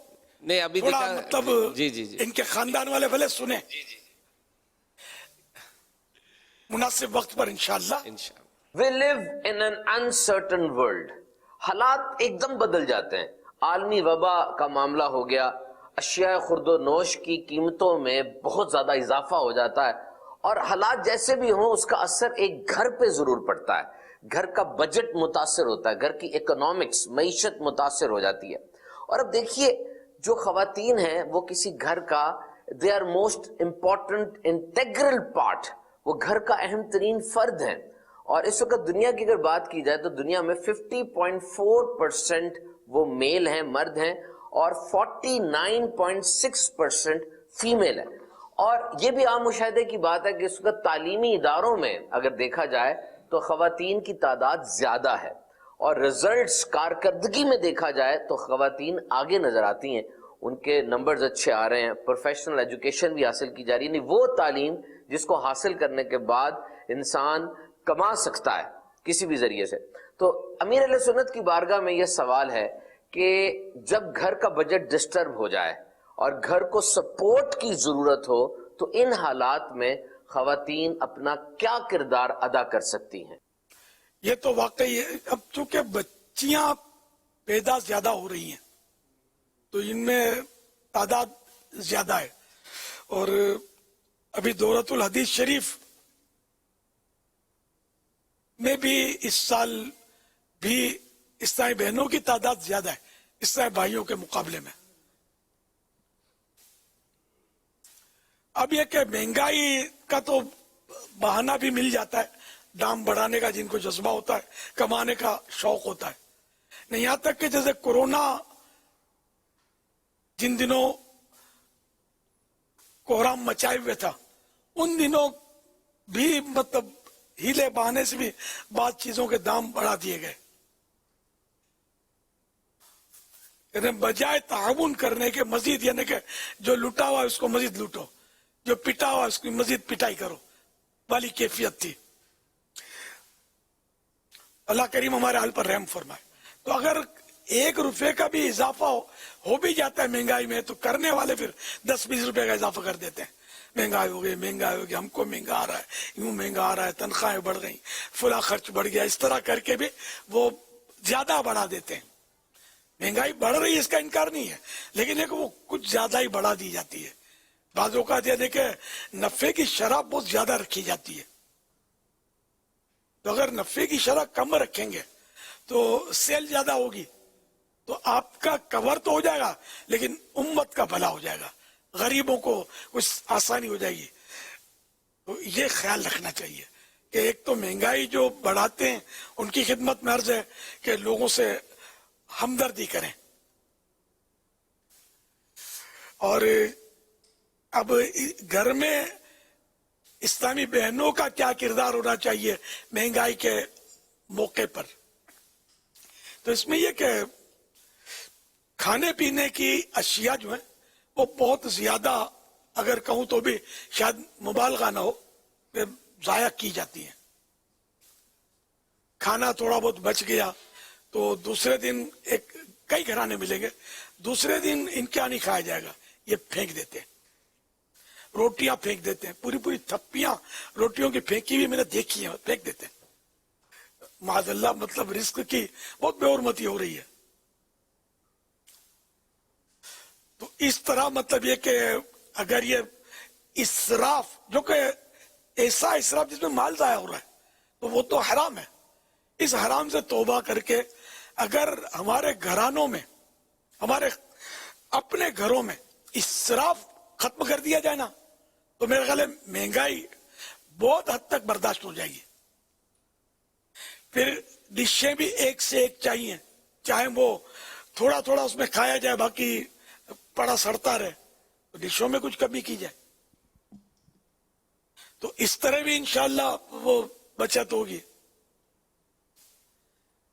نہیں ابھی تھوڑا دیکھا، مطلب جی جی جی، ان کے خاندان والے بھلے سنیں مناسب وقت پر انشاءاللہ۔ انشاءاللہ۔ We live in an uncertain world. حالات ایک دم بدل جاتے ہیں۔ عالمی وبا کا معاملہ ہو گیا، اشیاء خورد و نوش کی قیمتوں میں بہت زیادہ اضافہ ہو جاتا ہے، اور حالات جیسے بھی ہوں اس کا اثر ایک گھر پہ ضرور پڑتا ہے۔ گھر کا بجٹ متاثر ہوتا ہے، گھر کی اکنامکس، معیشت متاثر ہو جاتی ہے۔ اور اب دیکھیے جو خواتین ہیں وہ کسی گھر کا they are most important integral part، وہ گھر کا اہم ترین فرد ہیں۔ اور اس وقت دنیا کی اگر بات کی جائے تو دنیا میں 50.4% وہ میل ہیں، مرد ہیں، اور 49.6% فیمیل ہے۔ اور یہ بھی عام مشاہدے کی بات ہے کہ اس وقت تعلیمی اداروں میں اگر دیکھا جائے تو خواتین کی تعداد زیادہ ہے، اور رزلٹس کارکردگی میں دیکھا جائے تو خواتین آگے نظر آتی ہیں، ان کے نمبرز اچھے آ رہے ہیں، پروفیشنل ایجوکیشن بھی حاصل کی جا رہی ہے، یعنی وہ تعلیم جس کو حاصل کرنے کے بعد انسان کما سکتا ہے کسی بھی ذریعے سے۔ تو امیر اہل سنت کی بارگاہ میں یہ سوال ہے کہ جب گھر کا بجٹ ڈسٹرب ہو جائے اور گھر کو سپورٹ کی ضرورت ہو تو ان حالات میں خواتین اپنا کیا کردار ادا کر سکتی ہیں؟ یہ تو واقعی ہے، اب چونکہ بچیاں پیدا زیادہ ہو رہی ہیں تو ان میں تعداد زیادہ ہے، اور ابھی دورۃ الحدیث شریف میں بھی اس سال بھی اسلامی بہنوں کی تعداد زیادہ ہے اسلامی بھائیوں کے مقابلے میں. اب یہ کہ مہنگائی کا تو بہانہ بھی مل جاتا ہے, دام بڑھانے کا, جن کو جذبہ ہوتا ہے, کمانے کا شوق ہوتا ہے. نہیں, یہاں تک کہ جیسے کورونا جن دنوں کوہرام مچائے ہوئے تھا, ان دنوں بھی مطلب ہیلے بہانے سے بھی بعض چیزوں کے دام بڑھا دیے گئے. یعنی بجائے تعاون کرنے کے مزید, یعنی کہ جو لوٹا ہوا اس کو مزید لوٹو, جو پٹا ہوا اس کی مزید پٹائی کرو والی کیفیت تھی. اللہ کریم ہمارے حال پر رحم فرمائے. تو اگر 1 روپے کا بھی اضافہ ہو بھی جاتا ہے مہنگائی میں, تو کرنے والے پھر 10-20 روپے کا اضافہ کر دیتے ہیں. مہنگائی ہو گئی, ہم کو مہنگا آ رہا ہے, یوں مہنگا آ رہا ہے, تنخواہیں بڑھ گئی, فلاں خرچ بڑھ گیا, اس طرح کر کے بھی وہ زیادہ بڑھا دیتے ہیں. مہنگائی بڑھ رہی ہے اس کا انکار نہیں ہے, لیکن ایک وہ کچھ زیادہ ہی بڑھا دی جاتی ہے. بعض اوقات یہ دیکھیں نفع کی شرح بہت زیادہ رکھی جاتی ہے. تو اگر نفع کی شرح کم رکھیں گے تو سیل زیادہ ہوگی, تو آپ کا کور تو ہو جائے گا, لیکن امت کا بھلا ہو جائے گا, غریبوں کو کچھ آسانی ہو جائے گی. تو یہ خیال رکھنا چاہیے کہ ایک تو مہنگائی جو بڑھاتے ہیں ان کی خدمت میں عرض ہے کہ لوگوں سے ہمدردی کریں. اور اب گھر میں اسلامی بہنوں کا کیا کردار ہونا چاہیے مہنگائی کے موقع پر, تو اس میں یہ کہ کھانے پینے کی اشیاء جو ہیں وہ بہت زیادہ, اگر کہوں تو بھی شاید مبالغہ نہ ہو, کہ ضائع کی جاتی ہیں. کھانا تھوڑا بہت بچ گیا تو دوسرے دن, کئی گھرانے ملیں گے, دوسرے دن ان کیا نہیں کھایا جائے گا, یہ پھینک دیتے ہیں. روٹیاں پھینک دیتے ہیں, پوری تھپیاں روٹیوں کی پھینکی ہوئی میں نے دیکھی ہیں, پھینک دیتے ہیں. معاذ اللہ, مطلب رزق کی بہت بے حرمتی ہو رہی ہے. تو اس طرح مطلب یہ کہ اگر یہ اسراف, جو کہ ایسا اسراف جس میں مال ضائع ہو رہا ہے, تو وہ تو حرام ہے. اس حرام سے توبہ کر کے اگر ہمارے گھرانوں میں, ہمارے اپنے گھروں میں اسراف ختم کر دیا جائے نا, تو میرے خیال ہے مہنگائی بہت حد تک برداشت ہو جائے گی. پھر ڈشیں بھی ایک سے ایک چاہیے, چاہے وہ تھوڑا تھوڑا اس میں کھایا جائے, باقی پڑا سڑتا رہے, تو ڈشوں میں کچھ کمی کی جائے. تو اس طرح بھی انشاءاللہ وہ بچت ہوگی.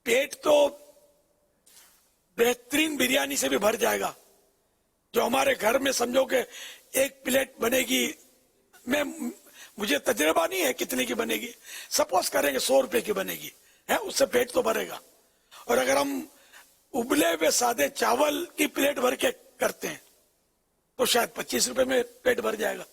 پیٹ تو بہترین بریانی سے بھی بھر جائے گا. جو ہمارے گھر میں سمجھو کہ 1 پلیٹ بنے گی, مجھے تجربہ نہیں ہے کتنے کی بنے گی, سپوز کریں کہ 100 روپے کی بنے گی, اس سے پیٹ تو بھرے گا. اور اگر ہم ابلے ہوئے سادے چاول کی پلیٹ بھر کے کرتے ہیں تو شاید 25 روپے میں پیٹ بھر جائے گا.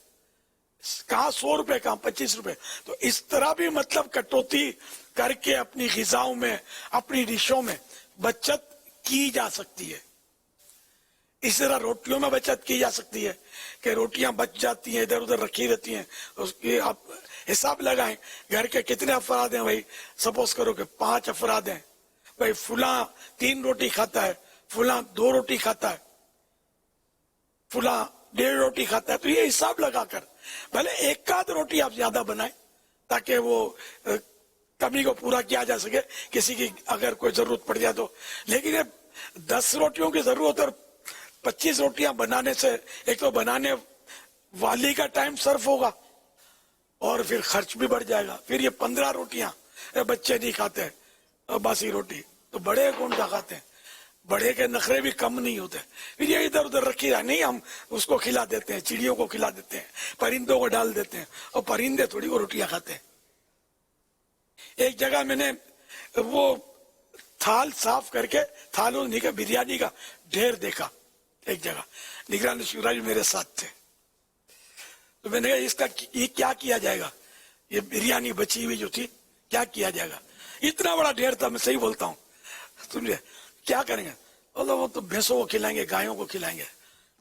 کہاں 100 روپے, کہاں 25 روپے. تو اس طرح بھی مطلب کٹوتی کر کے اپنی غذاؤں میں, اپنی ڈشوں میں بچت کی جا سکتی ہے. اس طرح روٹیوں میں بچت کی جا سکتی ہے کہ روٹیاں بچ جاتی ہیں, ادھر ادھر رکھی رہتی ہیں, اس کی آپ حساب لگائیں گھر کے کتنے افراد ہیں. بھائی سپوز کرو کہ 5 افراد ہیں, بھائی فلاں 3 روٹی کھاتا ہے, فلاں 2 روٹی کھاتا ہے, فلاں 1.5 روٹی کھاتا ہے. تو یہ حساب لگا کر بھلے 1 آدھ روٹی آپ زیادہ بنائیں تاکہ وہ کمی کو پورا کیا جا سکے, کسی کی اگر کوئی ضرورت پڑ جائے تو. لیکن 10 روٹیوں کی ضرورت اور 25 روٹیاں بنانے سے ایک تو بنانے والی کا ٹائم صرف ہوگا اور پھر خرچ بھی بڑھ جائے گا. پھر یہ 15 روٹیاں بچے نہیں کھاتے باسی روٹی, تو بڑے کون سا کھاتے ہیں, بڑے کے نخرے بھی کم نہیں ہوتے. پھر یہ ادھر ادھر رکھی رہا, نہیں ہم اس کو کھلا دیتے ہیں, چڑیوں کو کھلا دیتے ہیں, پرندوں کو ڈال دیتے ہیں, اور پرندے تھوڑی وہ روٹیاں کھاتے ہیں. ایک جگہ میں نے وہ تھال صاف کر کے, تھالوں نہیں کہ بریانی کا ڈھیر دیکھا. ایک جگہ نگران شورا جی میرے ساتھ تھے, تو میں نے کہا اس کا یہ کیا کیا جائے گا, یہ بریانی بچی ہوئی جو تھی کیا کیا جائے گا. اتنا بڑا ڈھیر تھا, میں صحیح بولتا ہوں, سمجھے کیا کریں گے. اللہ وہ تو بھینسوں کو کھلائیں گے, گایوں کو کھلائیں گے.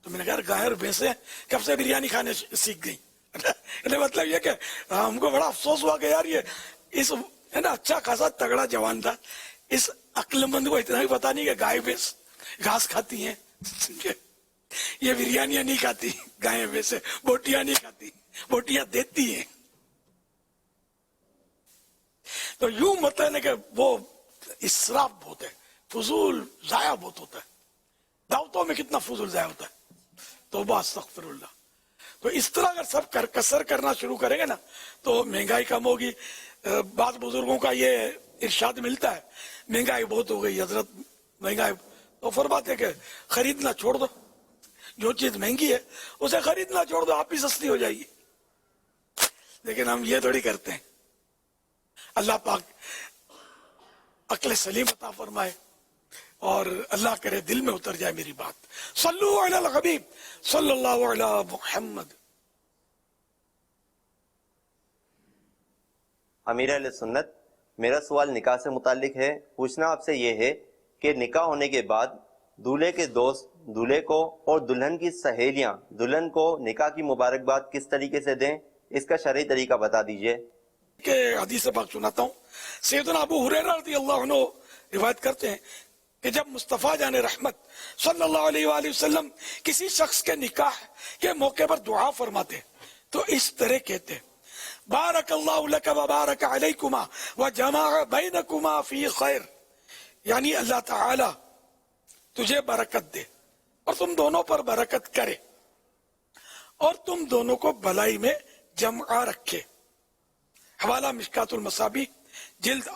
تو میں نے کہا گائے اور بھینسیں کب سے بریانی کھانے سیکھ گئی. مطلب یہ کہ ہم کو بڑا افسوس ہوا کہ یار یہ اس ہے نا اچھا خاصا تگڑا جوان تھا, اس عقل مند کو اتنا بھی پتا نہیں کہ گائے بھینس گھاس کھاتی ہیں. یہ بریانیاں نہیں کھاتی گائے بھینس, بوٹیاں نہیں کھاتی, بوٹیاں دیتی ہیں. تو یوں مطلب ہے کہ وہ اسراف بہت ہے, فضول ضائع بہت ہوتا ہے. دعوتوں میں کتنا فضول ضائع ہوتا ہے, توبہ استغفر اللہ. تو اس طرح اگر سب کسر کرنا شروع کریں گے نا تو مہنگائی کم ہوگی. بعض بزرگوں کا یہ ارشاد ملتا ہے, مہنگائی بہت ہو گئی حضرت, مہنگائی, تو فرماتے ہیں کہ خریدنا چھوڑ دو, جو چیز مہنگی ہے اسے خریدنا چھوڑ دو, آپ ہی سستی ہو جائے گی. لیکن ہم یہ تھوڑی کرتے ہیں. اللہ پاک عقل سلیم عطا فرمائے اور اللہ کرے دل میں اتر جائے میری بات. صلو علی الحبیب صلی اللہ علی محمد. امیر اہل سنت, میرا سوال نکاح سے متعلق ہے. پوچھنا آپ سے یہ ہے کہ نکاح ہونے کے بعد دولہے کے دوست دولہے کو اور دلہن کی سہیلیاں دلہن کو نکاح کی مبارکباد کس طریقے سے دیں, اس کا شرعی طریقہ بتا دیجئے. کہ حدیث پاک سناتا ہوں. سیدنا ابو ہریرہ رضی اللہ عنہ روایت کرتے ہیں کہ جب مصطفیٰ جان رحمت صلی اللہ علیہ وآلہ وسلم کسی شخص کے نکاح کے موقع پر دعا فرماتے تو اس طرح کہتے, بارک اللہ لک و بارک علیکما و جمع بینکما فی خیر, یعنی اللہ تعالی تجھے برکت دے اور تم دونوں پر برکت کرے اور تم دونوں کو بھلائی میں جمع رکھے. حوالہ مشکات المصابیح جلد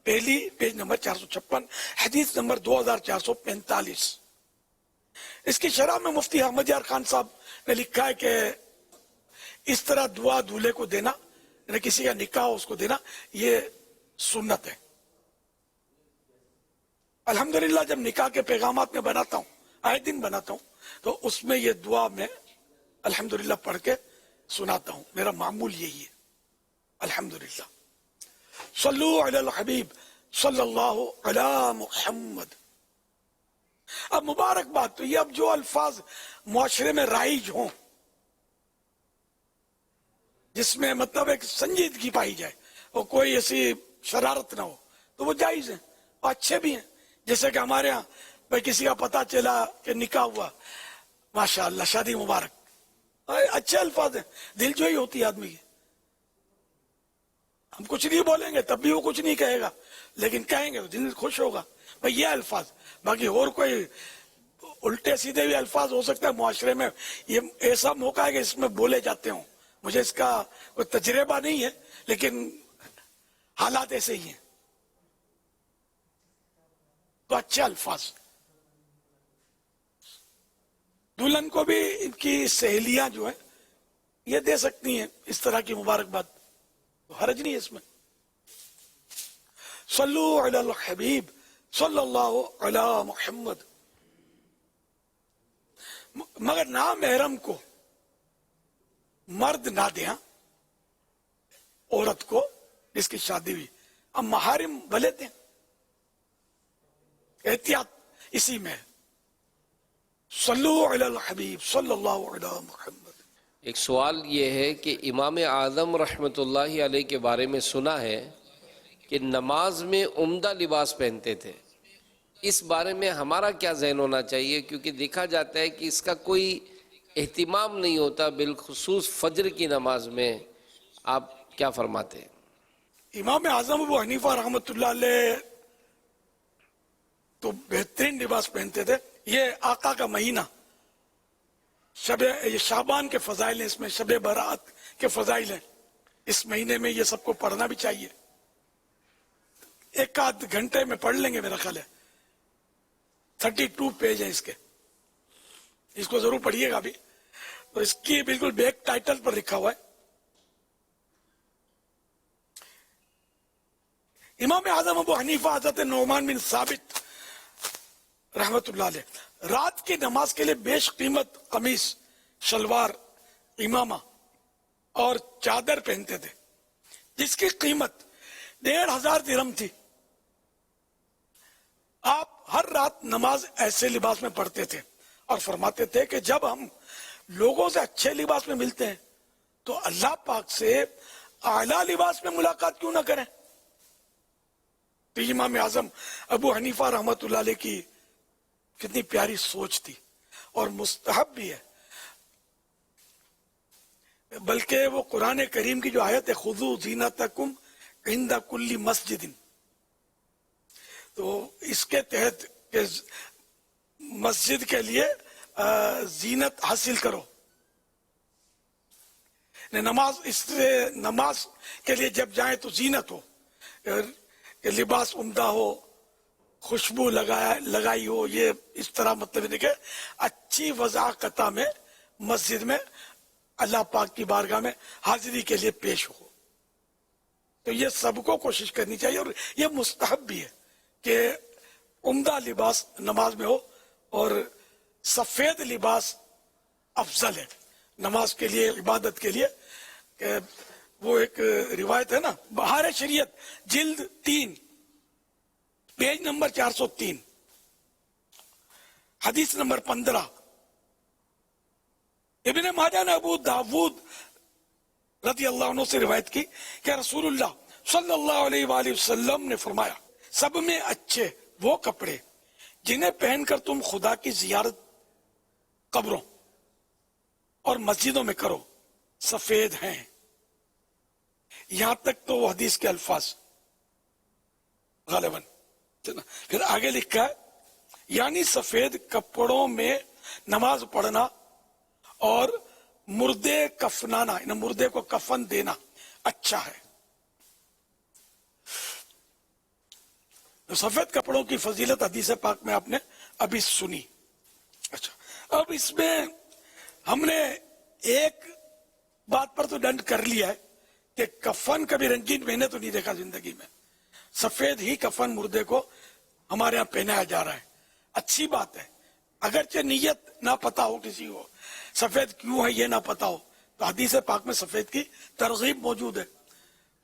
پہلی پیج نمبر 456, حدیث نمبر 2445. اس کی شرح میں مفتی احمد یار خان صاحب نے لکھا ہے کہ اس طرح دعا دولہے کو دینا, یعنی کسی کا نکاح ہو اس کو دینا, یہ سنت ہے. الحمدللہ جب نکاح کے پیغامات میں بناتا ہوں, آئے دن بناتا ہوں, تو اس میں یہ دعا میں الحمدللہ پڑھ کے سناتا ہوں. میرا معمول یہی ہے الحمدللہ. صلو علی الحبیب صلی اللہ علی محمد. اب مبارکباد, تو یہ اب جو الفاظ معاشرے میں رائج ہوں جس میں مطلب ایک سنجیدگی پائی جائے اور کوئی ایسی شرارت نہ ہو, تو وہ جائز ہیں اور اچھے بھی ہیں. جیسے کہ ہمارے ہاں بھائی کسی کا پتہ چلا کہ نکاح ہوا, ماشاءاللہ شادی مبارک, اچھے الفاظ ہیں, دل جوئی ہوتی ہے آدمی کی. ہم کچھ نہیں بولیں گے تب بھی وہ کچھ نہیں کہے گا, لیکن کہیں گے تو دل خوش ہوگا. بھائی یہ الفاظ, باقی اور کوئی الٹے سیدھے بھی الفاظ ہو سکتا ہے معاشرے میں. یہ ایسا موقع ہے کہ اس میں بولے جاتے ہوں, مجھے اس کا کوئی تجربہ نہیں ہے لیکن حالات ایسے ہی ہیں. تو اچھے الفاظ. دلہن کو بھی ان کی سہیلیاں جو ہیں یہ دے سکتی ہیں اس طرح کی مبارکباد, حرج نہیں ہے اس میں. صلو علی الحبیب صلی اللہ علی محمد. مگر نامحرم کو مرد نہ دیں, عورت کو جس کی شادی ہوئی. اب محارم بھلے دیں, احتیاط اسی میں. صلو علی الحبیب صلی اللہ علی محمد. ایک سوال یہ ہے کہ امام اعظم رحمۃ اللہ علیہ کے بارے میں سنا ہے کہ نماز میں عمدہ لباس پہنتے تھے. اس بارے میں ہمارا کیا ذہن ہونا چاہیے, کیونکہ دیکھا جاتا ہے کہ اس کا کوئی اہتمام نہیں ہوتا, بالخصوص فجر کی نماز میں. آپ کیا فرماتے ہیں؟ امام اعظم ابو حنیفہ رحمۃ اللہ علیہ تو بہترین لباس پہنتے تھے. یہ آقا کا مہینہ, یہ شعبان کے فضائل ہیں, اس میں شب برات کے فضائل ہیں. اس مہینے میں یہ سب کو پڑھنا بھی چاہیے. ایک آدھ گھنٹے میں پڑھ لیں گے میرا خیال ہے. 32 پیج ہیں اس کے, اس کو ضرور پڑھیے گا بھی. تو اس کی بالکل بیک ٹائٹل پر لکھا ہوا ہے, امام اعظم ابو حنیفہ حضرت نعمان بن ثابت رحمت اللہ علیہ رات کی نماز کے لیے بیش قیمت قمیص, شلوار, امامہ اور چادر پہنتے تھے جس کی قیمت 1500 درہم تھی. آپ ہر رات نماز ایسے لباس میں پڑھتے تھے اور فرماتے تھے کہ جب ہم لوگوں سے اچھے لباس میں ملتے ہیں تو اللہ پاک سے اعلیٰ لباس میں ملاقات کیوں نہ کریں. تو امام اعظم ابو حنیفہ رحمۃ اللہ علیہ کی کتنی پیاری سوچ تھی، اور مستحب بھی ہے، بلکہ وہ قرآن کریم کی جو آیت ہے خذوا زینتکم عند کل مسجد، تو اس کے تحت کہ مسجد کے لیے زینت حاصل کرو، نماز کے لیے جب جائیں تو زینت ہو، کہ لباس عمدہ ہو، خوشبو لگائی ہو، یہ اس طرح مطلب ہے کہ اچھی وضاقتہ میں مسجد میں اللہ پاک کی بارگاہ میں حاضری کے لیے پیش ہو. تو یہ سب کو کوشش کرنی چاہیے، اور یہ مستحب بھی ہے کہ عمدہ لباس نماز میں ہو، اور سفید لباس افضل ہے نماز کے لیے، عبادت کے لیے. کہ وہ ایک روایت ہے نا، بہار شریعت جلد 3 پیج نمبر 403 حدیث نمبر 15، ابن ماجہ نے ابو داود رضی اللہ عنہ سے روایت کی کہ رسول اللہ صلی اللہ علیہ وآلہ وسلم نے فرمایا، سب میں اچھے وہ کپڑے جنہیں پہن کر تم خدا کی زیارت قبروں اور مسجدوں میں کرو سفید ہیں. یہاں تک تو وہ حدیث کے الفاظ غالباً. پھر آگے لکھا ہے یعنی سفید کپڑوں میں نماز پڑھنا اور مردے کفنانا، یعنی مردے کو کفن دینا اچھا ہے. تو سفید کپڑوں کی فضیلت حدیث پاک میں آپ نے ابھی سنی. اچھا، اب اس میں ہم نے ایک بات پر تو ڈنڈ کر لیا ہے کہ کفن کبھی رنگین میں نے تو نہیں دیکھا زندگی میں. سفید ہی کفن مردے کو ہمارے ہاں پہنایا جا رہا ہے. اچھی بات ہے، اگرچہ نیت نہ پتا ہو کسی کو، سفید کیوں ہے یہ نہ پتا ہو، تو حدیث پاک میں سفید کی ترغیب موجود ہے.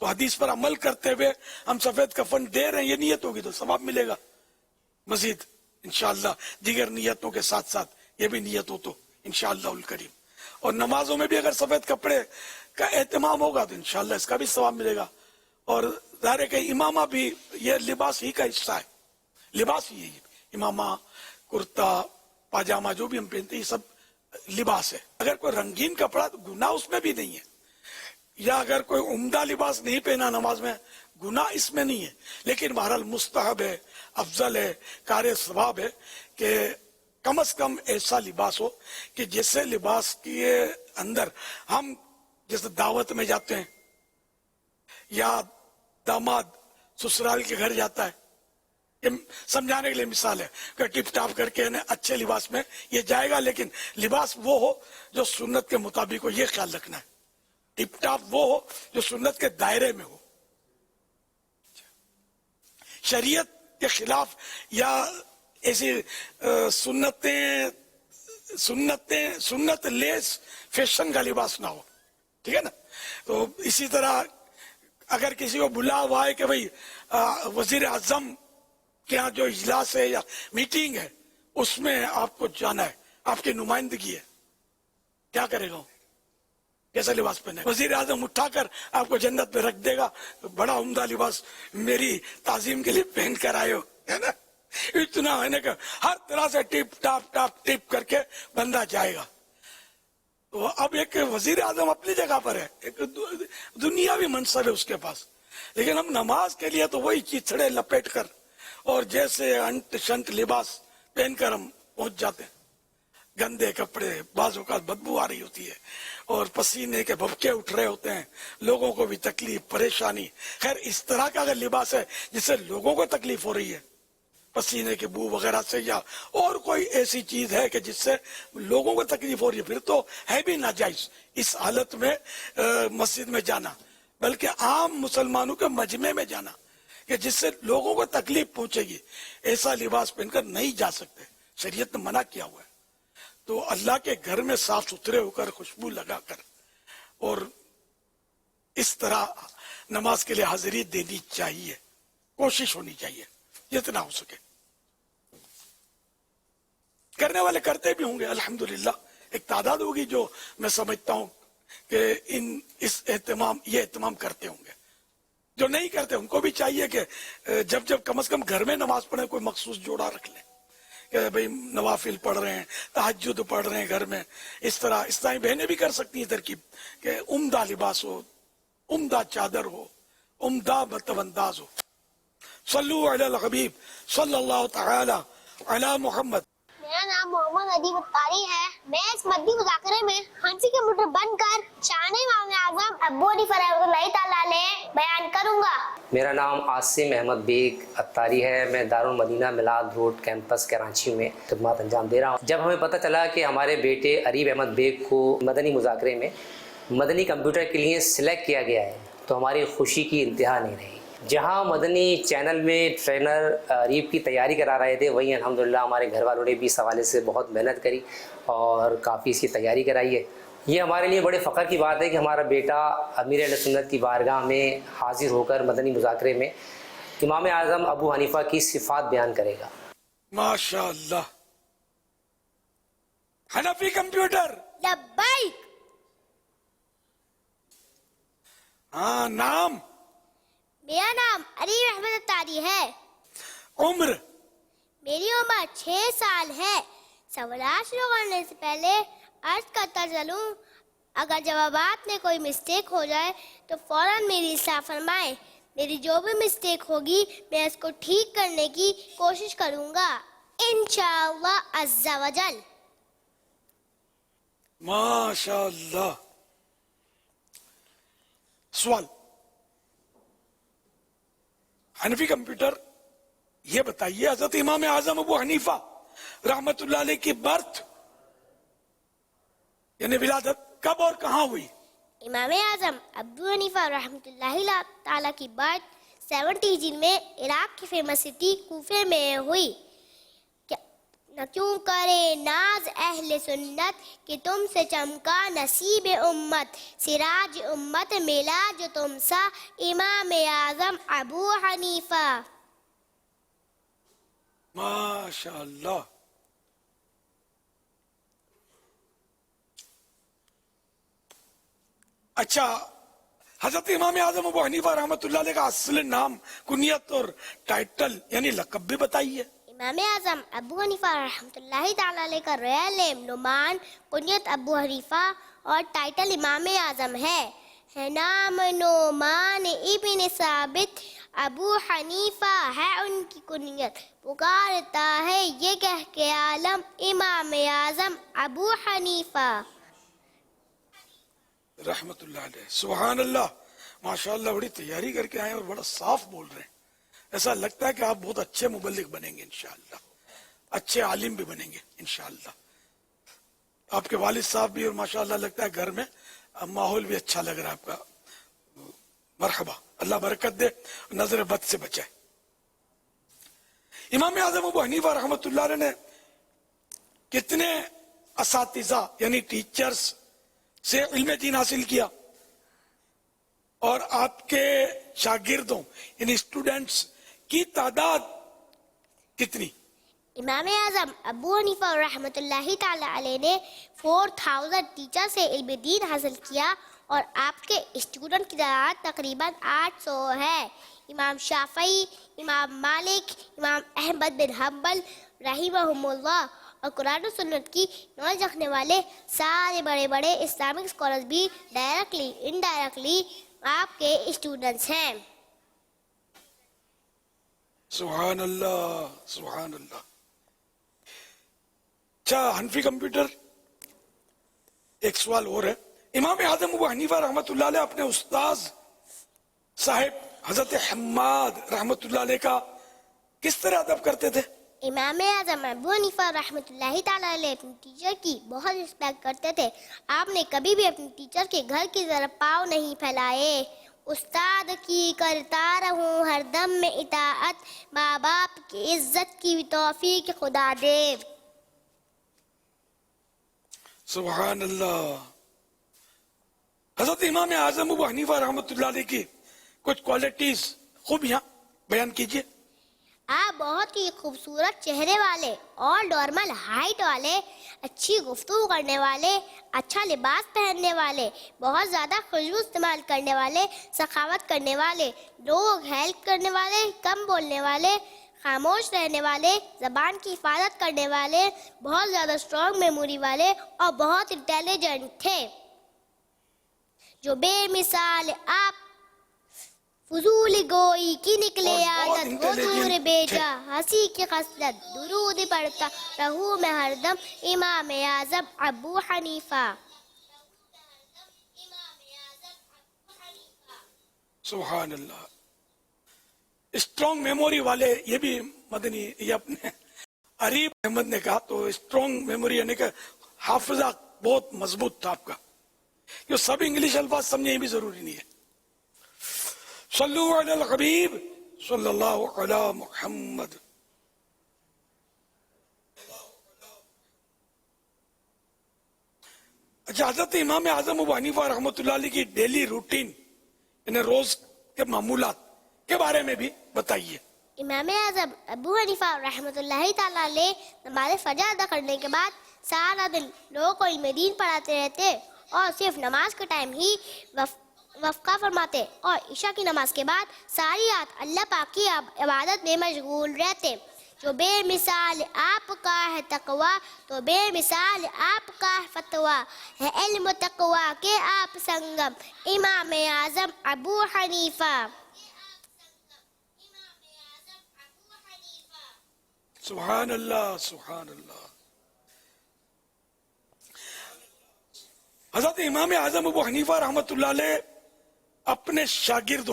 تو حدیث پر عمل کرتے ہوئے ہم سفید کفن دے رہے ہیں، یہ نیت ہوگی تو ثواب ملے گا مزید انشاءاللہ. دیگر نیتوں کے ساتھ ساتھ یہ بھی نیت ہو تو انشاءاللہ الکریم. اور نمازوں میں بھی اگر سفید کپڑے کا اہتمام ہوگا تو انشاءاللہ اس کا بھی ثواب ملے گا. اور ظاہر ہے کہ امامہ بھی یہ لباس ہی کا حصہ ہے، لباس ہی ہے امامہ، کرتا پاجامہ جو بھی ہم پہنتے ہیں یہ سب لباس ہے. اگر کوئی رنگین کپڑا تو گناہ اس میں بھی نہیں ہے، یا اگر کوئی عمدہ لباس نہیں پہنا نماز میں گناہ اس میں نہیں ہے. لیکن بہرحال مستحب ہے، افضل ہے، کار ثواب ہے کہ کم از کم ایسا لباس ہو کہ جیسے لباس کے اندر ہم جیسے دعوت میں جاتے ہیں یا داماد سسرال کے گھر جاتا ہے، یہ سمجھانے کے لیے مثال ہے کہ ٹپ ٹاپ کر کے اچھے لباس میں یہ جائے گا، لیکن لباس وہ ہو جو سنت کے مطابق ہو. یہ خیال رکھنا ہے، ٹپ ٹاپ وہ ہو جو سنت کے دائرے میں ہو. شریعت کے خلاف یا ایسی سنت لیس فیشن کا لباس نہ ہو. ٹھیک ہے نا. تو اسی طرح اگر کسی کو بلا ہوا ہے کہ بھئی وزیر اعظم کے یہاں جو اجلاس ہے یا میٹنگ ہے اس میں آپ کو جانا ہے، آپ کی نمائندگی ہے، کیا کرے گا؟ کیسا لباس پہنے؟ وزیر اعظم اٹھا کر آپ کو جنت میں رکھ دے گا، بڑا عمدہ لباس میری تعظیم کے لیے پہن کر آئے ہو، ہے نا. اتنا ہے نا کہ ہر طرح سے ٹپ ٹاپ ٹاپ ٹپ کر کے بندہ جائے گا. تو اب ایک وزیر اعظم اپنی جگہ پر ہے، ایک دنیاوی منصب ہے اس کے پاس، لیکن ہم نماز کے لیے تو وہی چیچڑے لپیٹ کر اور جیسے انٹ شنٹ لباس پہن کر ہم پہنچ جاتے ہیں. گندے کپڑے، بعض اوقات بدبو آ رہی ہوتی ہے اور پسینے کے بھبکے اٹھ رہے ہوتے ہیں، لوگوں کو بھی تکلیف پریشانی. خیر اس طرح کا اگر لباس ہے جس سے لوگوں کو تکلیف ہو رہی ہے پسینے کے بو وغیرہ سے، یا اور کوئی ایسی چیز ہے کہ جس سے لوگوں کو تکلیف ہو رہی ہے، پھر تو ہے بھی ناجائز اس حالت میں مسجد میں جانا، بلکہ عام مسلمانوں کے مجمع میں جانا کہ جس سے لوگوں کو تکلیف پہنچے گی. ایسا لباس پہن کر نہیں جا سکتے، شریعت نے منع کیا ہوا ہے. تو اللہ کے گھر میں صاف ستھرے ہو کر، خوشبو لگا کر، اور اس طرح نماز کے لیے حاضری دینی چاہیے، کوشش ہونی چاہیے جتنا ہو سکے. کرنے والے کرتے بھی ہوں گے الحمدللہ، ایک تعداد ہوگی جو میں سمجھتا ہوں کہ یہ اہتمام کرتے ہوں گے. جو نہیں کرتے ان کو بھی چاہیے کہ جب جب کم از کم گھر میں نماز پڑھیں کوئی مخصوص جوڑا رکھ لیں کہ بھئی نوافل پڑھ رہے ہیں، تہجد پڑھ رہے ہیں گھر میں. اس طرح اسلامی بہنیں بھی کر سکتی ہیں ترکیب کہ عمدہ لباس ہو، عمدہ چادر ہو، عمدہ مطلب انداز ہو. صلو علی الحبیب صلی اللہ تعالی علی محمد. میرا نام محمد ادیب اتاری ہے. میں اس مدنی مذاکرے میں حنفی کمپیوٹر بن کر شان امام اعظم ابو حنیفہ رحمۃ اللہ تعالیٰ علیہ بیان کروں گا. میرا نام عاصم احمد بیگ اتاری ہے. میں دارالمدینہ میلاد روڈ کیمپس کراچی میں خدمات انجام دے رہا ہوں. جب ہمیں پتہ چلا کہ ہمارے بیٹے اریب احمد بیگ کو مدنی مذاکرے میں مدنی کمپیوٹر کے لیے سلیکٹ کیا گیا ہے تو ہماری خوشی کی انتہا نہیں رہی. جہاں مدنی چینل میں ٹرینر اریب کی تیاری کرا رہے تھے وہیں الحمدللہ ہمارے گھر والوں نے بھی اس حوالے سے بہت محنت کری اور کافی اس کی تیاری کرائی ہے. یہ ہمارے لیے بڑے فخر کی بات ہے کہ ہمارا بیٹا امیر اہل سنت کی بارگاہ میں حاضر ہو کر مدنی مذاکرے میں امام اعظم ابو حنیفہ کی صفات بیان کرے گا. ماشاء اللہ. حنفی کمپیوٹر. لبیک. ہاں. نام. میرا نام اریب احمد اتاری ہے. عمر. میری عمر 6 سال ہے. سوالات شروع کرنے سے پہلے عرض کرتا چلوں اگر جوابات میں کوئی مسٹیک ہو جائے تو فوراً میری اصلاح فرمائیں. میری جو بھی مسٹیک ہوگی میں اس کو ٹھیک کرنے کی کوشش کروں گا انشاءاللہ عز و جل. ماشاء اللہ. سوال. حنفی کمپیوٹر یہ بتائیے حضرت امام اعظم ابو حنیفہ رحمت اللہ علیہ کی برتھ یعنی ولادت کب اور کہاں ہوئی؟ امام اعظم ابو حنیفہ رحمۃ اللہ تعالیٰ کی برتھ 70 ہجری میں عراق کی فیمس سٹی کوفے میں ہوئی. نہ کیوں کرے ناز اہل سنت کہ تم سے چمکا نصیب امت، سراج امت ملا جو تم سا امام اعظم ابو حنیفہ. ماشاء اللہ. اچھا حضرت امام اعظم ابو حنیفہ رحمۃ اللہ علیہ کا اصل نام، کنیت اور ٹائٹل یعنی لقب بھی بتائیے. امام اعظم ابو حنیفہ رحمۃ اللہ تعالیٰ علیہ کا ریل نیم نعمان، کنیت ابو حنیفہ اور ٹائٹل امام اعظم ہے نام نعمان ابن ثابت. ابو حنیفہ ہے ان کی کنیت. پکارتا ہے یہ کہہ کے عالم امام اعظم ابو حنیفہ رحمت اللہ علیہ. سبحان اللہ. ماشاء اللہ. بڑی تیاری کر کے آئے اور بڑا صاف بول رہے ہیں. ایسا لگتا ہے کہ آپ بہت اچھے مبلغ بنیں گے انشاءاللہ، اچھے عالم بھی بنیں گے انشاءاللہ. آپ کے والد صاحب بھی اور ماشاءاللہ لگتا ہے گھر میں ماحول بھی اچھا لگ رہا ہے آپ کا. مرحبا. اللہ برکت دے، نظر بد سے بچائے. امام اعظم ابو حنیفہ رحمت اللہ علیہ نے کتنے اساتذہ یعنی ٹیچرز سے علم دین حاصل کیا اور آپ کے شاگردوں یعنی اسٹوڈنٹس کی تعداد کتنی؟ امام اعظم ابو حنیفہ رحمۃ اللہ تعالی علیہ نے 4000 ٹیچر سے علم دین حاصل کیا اور آپ کے اسٹوڈنٹ کی تعداد تقریباً 800 ہے. امام شافعی، امام مالک، امام احمد بن حنبل رحمہم اللہ اور قرآن و سنت کی نالج رکھنے والے سارے بڑے بڑے اسلامک اسکالرز بھی ڈائریکٹلی انڈائریکٹلی آپ کے اسٹوڈنٹس ہیں. سبحان اللہ. سبحان اللہ. اچھا حنفی کمپیوٹر ایک سوال اور ہے. امام اعظم ابو حنیفہ رحمت اللہ علیہ اپنے استاذ صاحب حضرت حماد رحمت اللہ علیہ کا کس طرح ادب کرتے تھے؟ امام اعظم ابو حنیفہ رحمۃ اللہ تعالیٰ علیہ اپنے ٹیچر کی بہت رسپیکٹ کرتے تھے. آپ نے کبھی بھی اپنے ٹیچر کے گھر کی طرف پاؤں نہیں پھیلائے. استاد کی کرتا رہوں ہر دم میں اطاعت، ماں باپ کی عزت کی توفیق خدا دے. سبحان اللہ. حضرت امام اعظم ابو حنیفہ رحمت اللہ علیہ کی کچھ کوالٹیز خوبیاں بیان کیجیے. آپ بہت ہی خوبصورت چہرے والے اور نارمل ہائٹ والے، اچھی گفتگو کرنے والے، اچھا لباس پہننے والے، بہت زیادہ خوشبو استعمال کرنے والے، سخاوت کرنے والے، لوگ ہیلپ کرنے والے، کم بولنے والے، خاموش رہنے والے، زبان کی حفاظت کرنے والے، بہت زیادہ اسٹرانگ میموری والے اور بہت انٹیلیجنٹ تھے. جو بے مثال آپ فضول گوئی کی نکلے عادت، حضور بیجا ہنسی کی خصلت، درود پڑھتا رہوں میں ہر دم، امام اعظم ابو حنیفہ. سبحان اللہ. اسٹرانگ میموری والے، یہ بھی مدنی، یہ اپنے عریب احمد نے کہا تو اسٹرانگ میموری یعنی کہ حافظہ بہت مضبوط تھا آپ کا. جو سب انگلش الفاظ سمجھے یہ بھی ضروری نہیں ہے. صلو علی الحبیب صلی اللہ علی محمد. اچھا، حضرت امام اعظم ابو حنیفہ رحمۃ اللہ علیہ کی ڈیلی روٹین یعنی روز کے معمولات کے بارے میں بھی بتائیے. امام اعظم ابو حنیفہ رحمۃ اللہ تعالیٰ علیہ نماز فجر ادا کرنے کے بعد سارا دن لوگوں کو علم دین پڑھاتے رہتے اور صرف نماز کے ٹائم ہی وقفہ فرماتے، اور عشاء کی نماز کے بعد ساری رات اللہ پاک کی عبادت میں مشغول رہتے. جو بے مثال آپ کا ہے تقوی، تو بے مثال آپ کا ہے فتویٰ، ہے علم و تقوی کے آپ سنگم، امام اعظم ابو حنیفہ. سبحان اللہ سبحان اللہ. حضرت امام اعظم ابو حنیفہ رحمۃ اللہ علیہ اپنے شاگرد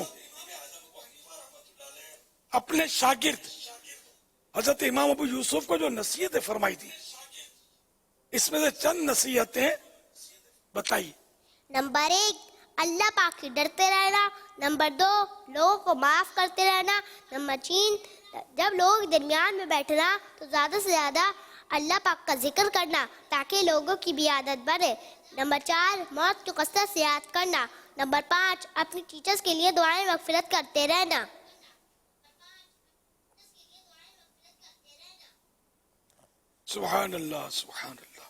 حضرت امام ابو یوسف کو جو نصیحتیں فرمائی تھی، اس میں سے چند نصیحتیں بتائی. نمبر 1، اللہ پاک سے ڈرتے رہنا. نمبر 2، لوگوں کو معاف کرتے رہنا. نمبر 3، جب لوگ درمیان میں بیٹھنا تو زیادہ سے زیادہ اللہ پاک کا ذکر کرنا تاکہ لوگوں کی بھی عادت بڑھے. نمبر 4، موت کو کثرت سے یاد کرنا. نمبر 5، اپنی ٹیچرز کے لیے دعائیں مغفرت کرتے رہنا. سبحان اللہ سبحان اللہ.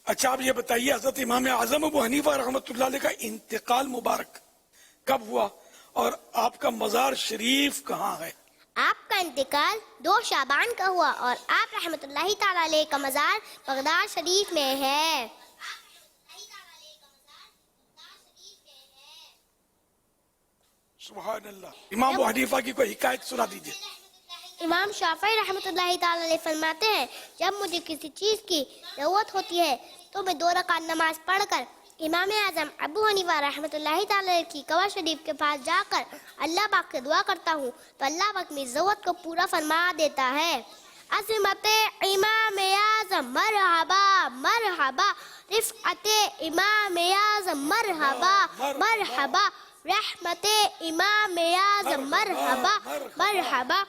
اچھا، آپ یہ بتائیے حضرت امام اعظم ابو حنیفہ رحمۃ اللہ علیہ کا انتقال مبارک کب ہوا اور آپ کا مزار شریف کہاں ہے؟ آپ کا انتقال 2 شعبان کا ہوا اور آپ رحمۃ اللہ تعالیٰ علیہ کا مزار بغداد شریف میں ہے. سبحان اللہ. امام ابو حنیفہ کی کوئی حکایت سنا دیجیے. امام شافعی رحمۃ اللہ تعالیٰ علیہ فرماتے ہیں، جب مجھے کسی چیز کی ضرورت ہوتی ہے تو میں 2 رکعت نماز پڑھ کر امام اعظم ابو حنیفہ رحمۃ اللہ تعالیٰ کی قبر شریف کے پاس جا کر اللہ پاک سے دعا کرتا ہوں تو اللہ پاک میری ضرورت کو پورا فرما دیتا ہے. عظمت امام اعظم مرحبا مرحبا، رفعت امام اعظم مرحبا مرحبا، رحمت امام اعظم مرحبا مرحبا،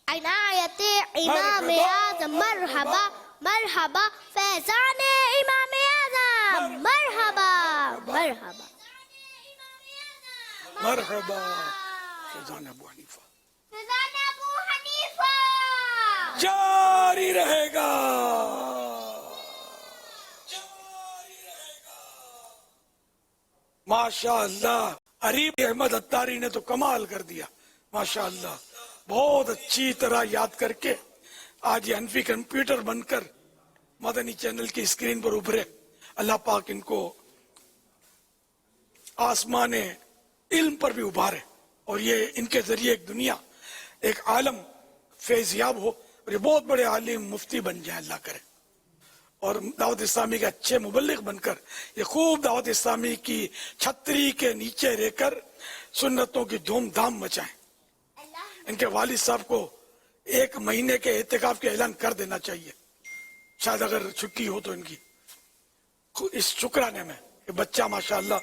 عنایت امام اعظم مرحبا مرحبا، فیضان امام اعظم مرحبا مرحبا مرحبا. فیضان ابو حنیفہ جاری رہے گا. ماشاء اللہ. عریب احمد اتاری نے تو کمال کر دیا. ماشاء اللہ، بہت اچھی طرح یاد کر کے آج یہ انفی کمپیوٹر بن کر مدنی چینل کی اسکرین پر ابھرے. اللہ پاک ان کو آسمان علم پر بھی ابھارے اور یہ ان کے ذریعے ایک دنیا، ایک عالم فیضیاب ہو اور یہ بہت بڑے عالم مفتی بن جائیں اللہ کرے، اور دعوت اسلامی کے اچھے مبلغ بن کر یہ خوب دعوت اسلامی کی چھتری کے نیچے رہ کر سنتوں کی دھوم دھام مچائیں. ان کے والد صاحب کو 1 مہینے کے اعتکاف کے اعلان کر دینا چاہیے، شاید اگر چھٹی ہو تو ان کی، اس شکرانے میں کہ بچہ ماشاءاللہ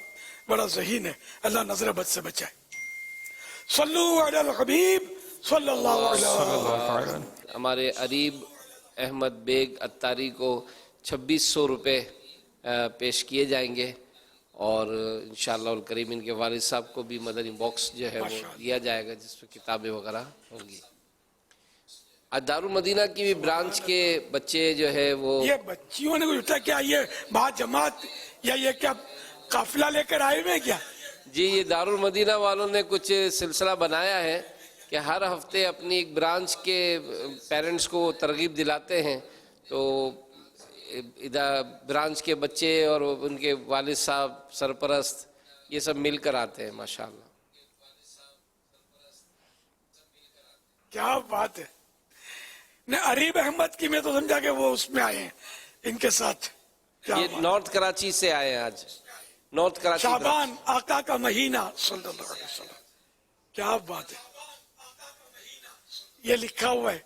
بڑا ذہین ہے، اللہ نظر بد سے بچائے. صلو علی الحبیب صلی اللہ علیہ وسلم. ہمارے عریب احمد بیگ اتاری کو 2600 روپے پیش کیے جائیں گے اور انشاءاللہ الکریم ان کے والد صاحب کو بھی مدنی باکس جو ہے وہ دیا جائے گا جس پہ کتابیں وغیرہ ہوں گی. آج دارالمدینہ کی بھی برانچ کے بچے جو ہے وہ یہ بچیوں نے کچھ کیا یہ با جماعت یا یہ کیا قافلہ لے کر آئے ہوئے کیا؟ جی یہ دارالمدینہ والوں نے کچھ سلسلہ بنایا ہے کہ ہر ہفتے اپنی ایک برانچ کے پیرنٹس کو ترغیب دلاتے ہیں. تو ادھر برانچ کے بچے اور ان کے والد صاحب سرپرست یہ سب مل کر آتے ہیں. ماشاءاللہ کیا بات ہے. عریب احمد کی میں تو سمجھا کہ وہ اس میں آئے ہیں ان کے ساتھ. یہ نارتھ کراچی سے آئے ہیں آج. نارتھ کراچی شعبان آقا کا مہینہ صلی اللہ علیہ وسلم. کیا بات ہے. یہ لکھا ہوا ہے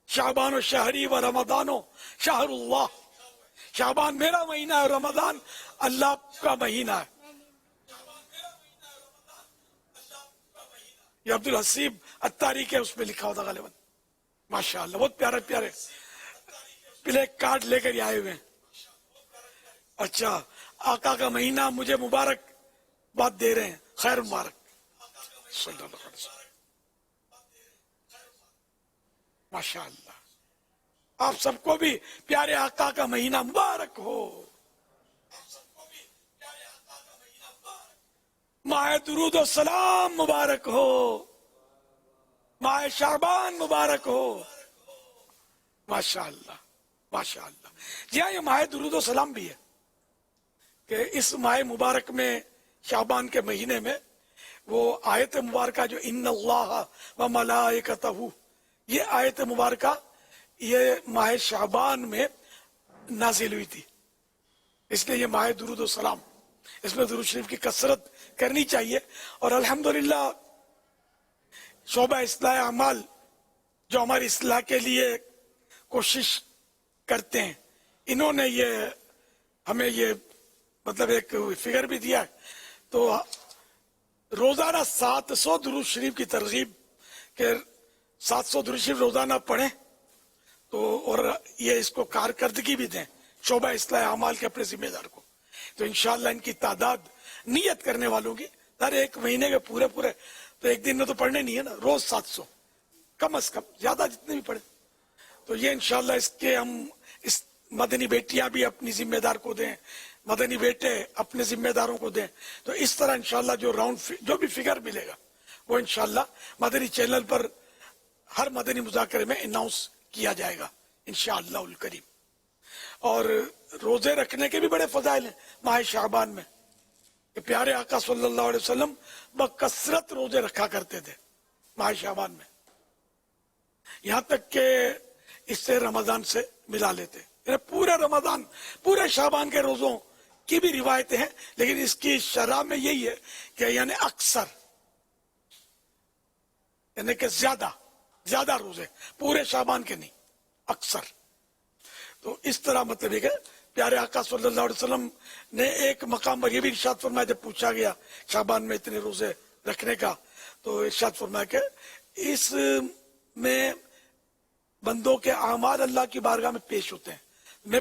شعبان و شہری و رمضان و شہر اللہ. شعبان میرا مہینہ ہے, رمضان اللہ کا مہینہ ہے. یہ عبدالحسیب اتاری کے اس میں لکھا ہوتا غالباً. ماشاءاللہ بہت پیارے پیارے پلے کارڈ لے کر آئے ہوئے ہیں. اچھا آقا کا مہینہ مجھے مبارک بات دے رہے ہیں. خیر مبارک صلی اللہ علیہ وسلم. ماشاءاللہ آپ سب کو بھی پیارے آقا کا مہینہ مبارک ہو. ماہ درود و سلام مبارک ہو. ماہ شعبان مبارک ہو. ماشاءاللہ ماشاءاللہ. جی ہاں یہ ماہ درود و سلام بھی ہے کہ اس ماہ مبارک میں شعبان کے مہینے میں وہ آیت مبارکہ جو ان اللہ و ملائکتہ, یہ آیت مبارکہ یہ ماہ شعبان میں نازل ہوئی تھی. اس لیے یہ ماہ درود و سلام, اس میں درود شریف کی کثرت کرنی چاہیے. اور الحمدللہ شعبہ اصلاح اعمال جو ہماری اصلاح کے لیے کوشش کرتے ہیں, انہوں نے یہ ہمیں یہ مطلب ایک فگر بھی دیا ہے. تو روزانہ 700 درود شریف کی ترغیب کہ 700 درود شریف روزانہ پڑھیں تو اور یہ اس کو کارکردگی بھی دیں شعبہ اصلاح اعمال کے اپنے ذمہ دار کو. تو انشاءاللہ ان کی تعداد نیت کرنے والوں کی ہر ایک مہینے کے پورے تو ایک دن میں تو پڑھنے نہیں ہے نا, روز 700 کم از کم, زیادہ جتنے بھی پڑھیں. تو یہ انشاءاللہ اس کے ہم اس مدنی بیٹیاں بھی اپنی ذمہ دار کو دیں, مدنی بیٹے اپنے ذمہ داروں کو دیں. تو اس طرح انشاءاللہ جو راؤنڈ جو بھی فگر ملے گا وہ انشاءاللہ مدنی چینل پر ہر مدنی مذاکرے میں اناؤنس کیا جائے گا انشاءاللہ الکریم. اور روزے رکھنے کے بھی بڑے فضائل ہیں ماہ شعبان میں کہ پیارے آقا صلی اللہ علیہ وسلم بکثرت روزے رکھا کرتے تھے ماہ شعبان میں, یہاں تک کہ اس سے رمضان سے ملا لیتے. پورے رمضان پورے شعبان کے روزوں کی بھی روایتیں ہیں, لیکن اس کی شرح میں یہی ہے کہ یعنی اکثر یعنی کہ زیادہ روزے پورے شعبان کے نہیں, اکثر. تو اس طرح مطلب ہے کہ پیارے آقا صلی اللہ علیہ وسلم نے ایک مقام پر یہ بھی ارشاد فرمایا, جب پوچھا گیا شعبان میں اتنے روزے رکھنے کا, تو ارشاد فرمایا کہ اس میں بندوں کے اعمال اللہ کی بارگاہ میں پیش ہوتے ہیں. میں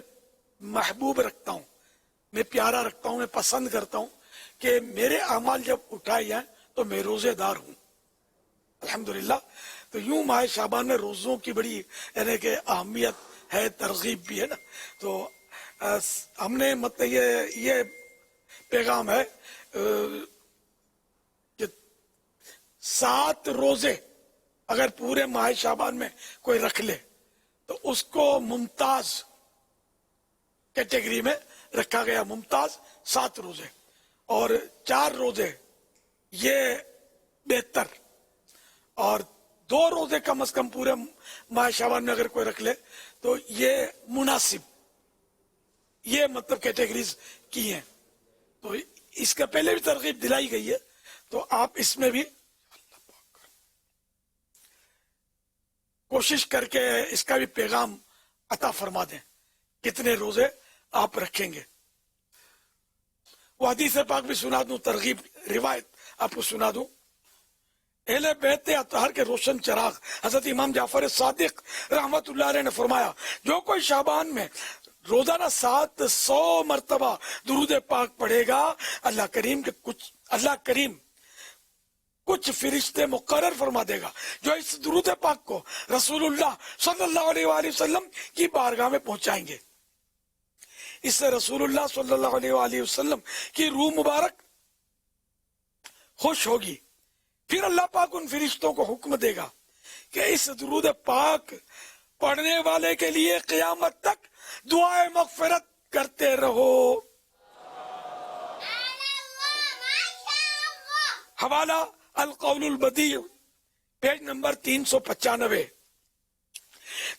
محبوب رکھتا ہوں, میں پیارا رکھتا ہوں, میں پسند کرتا ہوں کہ میرے اعمال جب اٹھائے جائیں تو میں روزے دار ہوں. الحمدللہ. تو یوں ماہ شعبان میں روزوں کی بڑی یعنی کہ اہمیت ہے, ترغیب بھی ہے نا. تو ہم نے مطلب یہ پیغام ہے کہ 7 روزے اگر پورے ماہ شعبان میں کوئی رکھ لے تو اس کو ممتاز کیٹیگری میں رکھا گیا. ممتاز 7 روزے, اور 4 روزے یہ بہتر, اور 2 روزے کم از کم پورے ماہ شعبان میں اگر کوئی رکھ لے تو یہ مناسب. یہ مطلب کیٹیگریز کی ہیں. تو اس کا پہلے بھی ترغیب دلائی گئی ہے, تو آپ اس میں بھی کوشش کر کے اس کا بھی پیغام عطا فرما دیں کتنے روزے آپ رکھیں گے. وہ حدیث پاک بھی سنا دوں, ترغیب روایت آپ کو سنا دوں. اہل بیت اطہار کے روشن چراغ حضرت امام جعفر صادق رحمت اللہ علیہ نے فرمایا, جو کوئی شعبان میں روزانہ 700 مرتبہ درود پاک پڑھے گا، اللہ کریم کچھ فرشتے مقرر فرما دے گا جو اس درود پاک کو رسول اللہ صلی اللہ علیہ وآلہ وسلم کی بارگاہ میں پہنچائیں گے. اس سے رسول اللہ صلی اللہ علیہ وآلہ وسلم کی روح مبارک خوش ہوگی. پھر اللہ پاک ان فرشتوں کو حکم دے گا کہ اس درود پاک پڑھنے والے کے لیے قیامت تک دعائے مغفرت کرتے رہو. حوالہ القول البدیع، پیج نمبر 395.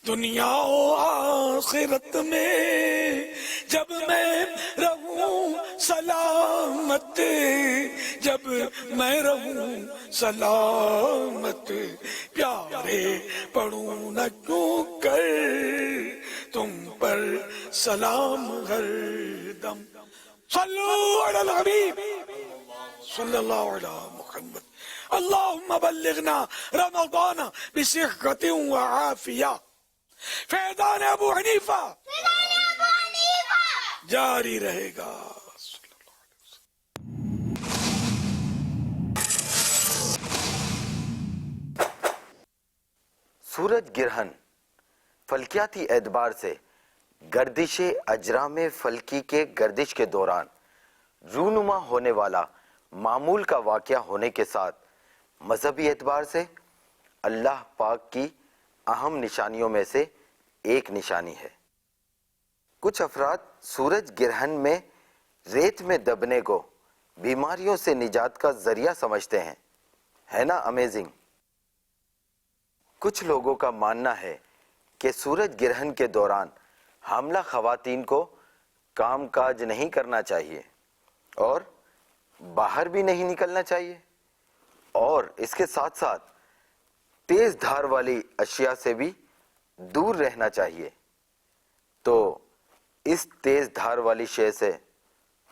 دنیا و آخرت میں جب میں رہوں سلامت، جب میں رہوں سلامت، پیارے پڑھوں نہ کیوں کر تم پر سلام ہر دم. صلو علی الحبیب صلی اللہ علی محمد. اللہم بلغنا رمضان بصحت وعافیہ. فیضان ابو حنیفہ جاری رہے گا. سورج گرہن فلکیاتی اعتبار سے گردش اجرام فلکی کے گردش کے دوران رونما ہونے والا معمول کا واقعہ ہونے کے ساتھ مذہبی اعتبار سے اللہ پاک کی اہم نشانیوں میں سے ایک نشانی ہے. کچھ افراد سورج گرہن میں ریت میں دبنے کو بیماریوں سے نجات کا ذریعہ سمجھتے ہیں. ہے نا امیزنگ؟ کچھ لوگوں کا ماننا ہے کہ سورج گرہن کے دوران حاملہ خواتین کو کام کاج نہیں کرنا چاہیے اور باہر بھی نہیں نکلنا چاہیے، اور اس کے ساتھ ساتھ تیز دھار والی اشیاء سے بھی دور رہنا چاہیے. تو اس تیز دھار والی شے سے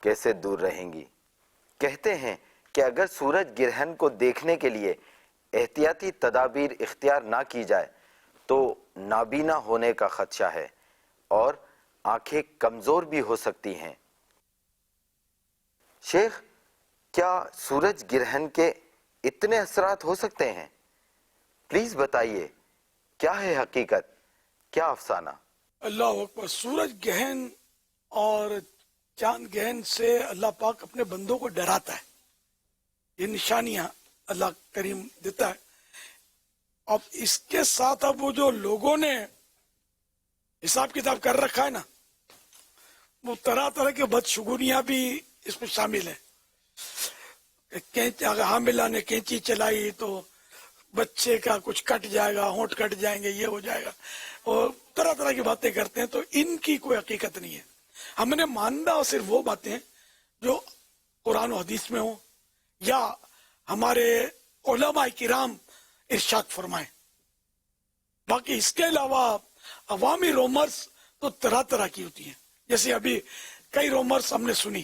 کیسے دور رہیں گی؟ کہتے ہیں کہ اگر سورج گرہن کو دیکھنے کے لیے احتیاطی تدابیر اختیار نہ کی جائے تو نابینا ہونے کا خدشہ ہے اور آنکھیں کمزور بھی ہو سکتی ہیں. شیخ، کیا سورج گرہن کے اتنے اثرات ہو سکتے ہیں؟ پلیز بتائیے، کیا ہے حقیقت، کیا افسانہ؟ اللہ اکبر. سورج گہن اور چاند گہن سے اللہ پاک اپنے بندوں کو ڈراتا ہے. یہ نشانیاں اللہ کریم دیتا ہے. اب اس کے ساتھ اب وہ جو لوگوں نے حساب کتاب کر رکھا ہے نا، وہ طرح طرح کے بدشگونیاں بھی اس میں شامل ہیں. اگر حاملہ نے کینچی چلائی تو بچے کا کچھ کٹ جائے گا، ہونٹ کٹ جائیں گے، یہ ہو جائے گا، اور طرح طرح کی باتیں کرتے ہیں. تو ان کی کوئی حقیقت نہیں ہے. ہم نے ماننا صرف وہ باتیں جو قرآن و حدیث میں ہوں یا ہمارے علماء کرام ارشاد فرمائیں. باقی اس کے علاوہ عوامی رومرز تو طرح طرح کی ہوتی ہیں. جیسے ابھی کئی رومرز ہم نے سنی،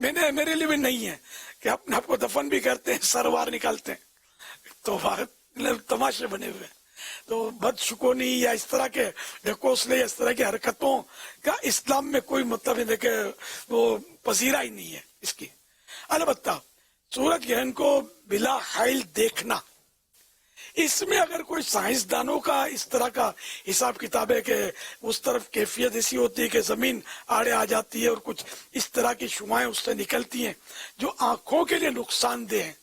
میرے لیے بھی نہیں ہے کہ اپنے آپ کو دفن بھی کرتے ہیں، سروار نکالتے ہیں، تو تماشے بنے ہوئے ہیں. تو بدشگونی یا اس طرح کے ڈھکوسلے یا اس طرح کی حرکتوں کا اسلام میں کوئی مطلب ہے کہ وہ پذیرہ ہی نہیں ہے اس کی. البتہ سورج گرہن کو بلا حائل دیکھنا، اس میں اگر کوئی سائنسدانوں کا اس طرح کا حساب کتاب ہے کہ اس طرف کیفیت ایسی ہوتی ہے کہ زمین آڑے آ جاتی ہے اور کچھ اس طرح کی شعاعیں اس سے نکلتی ہیں جو آنکھوں کے لیے نقصان دہ ہیں،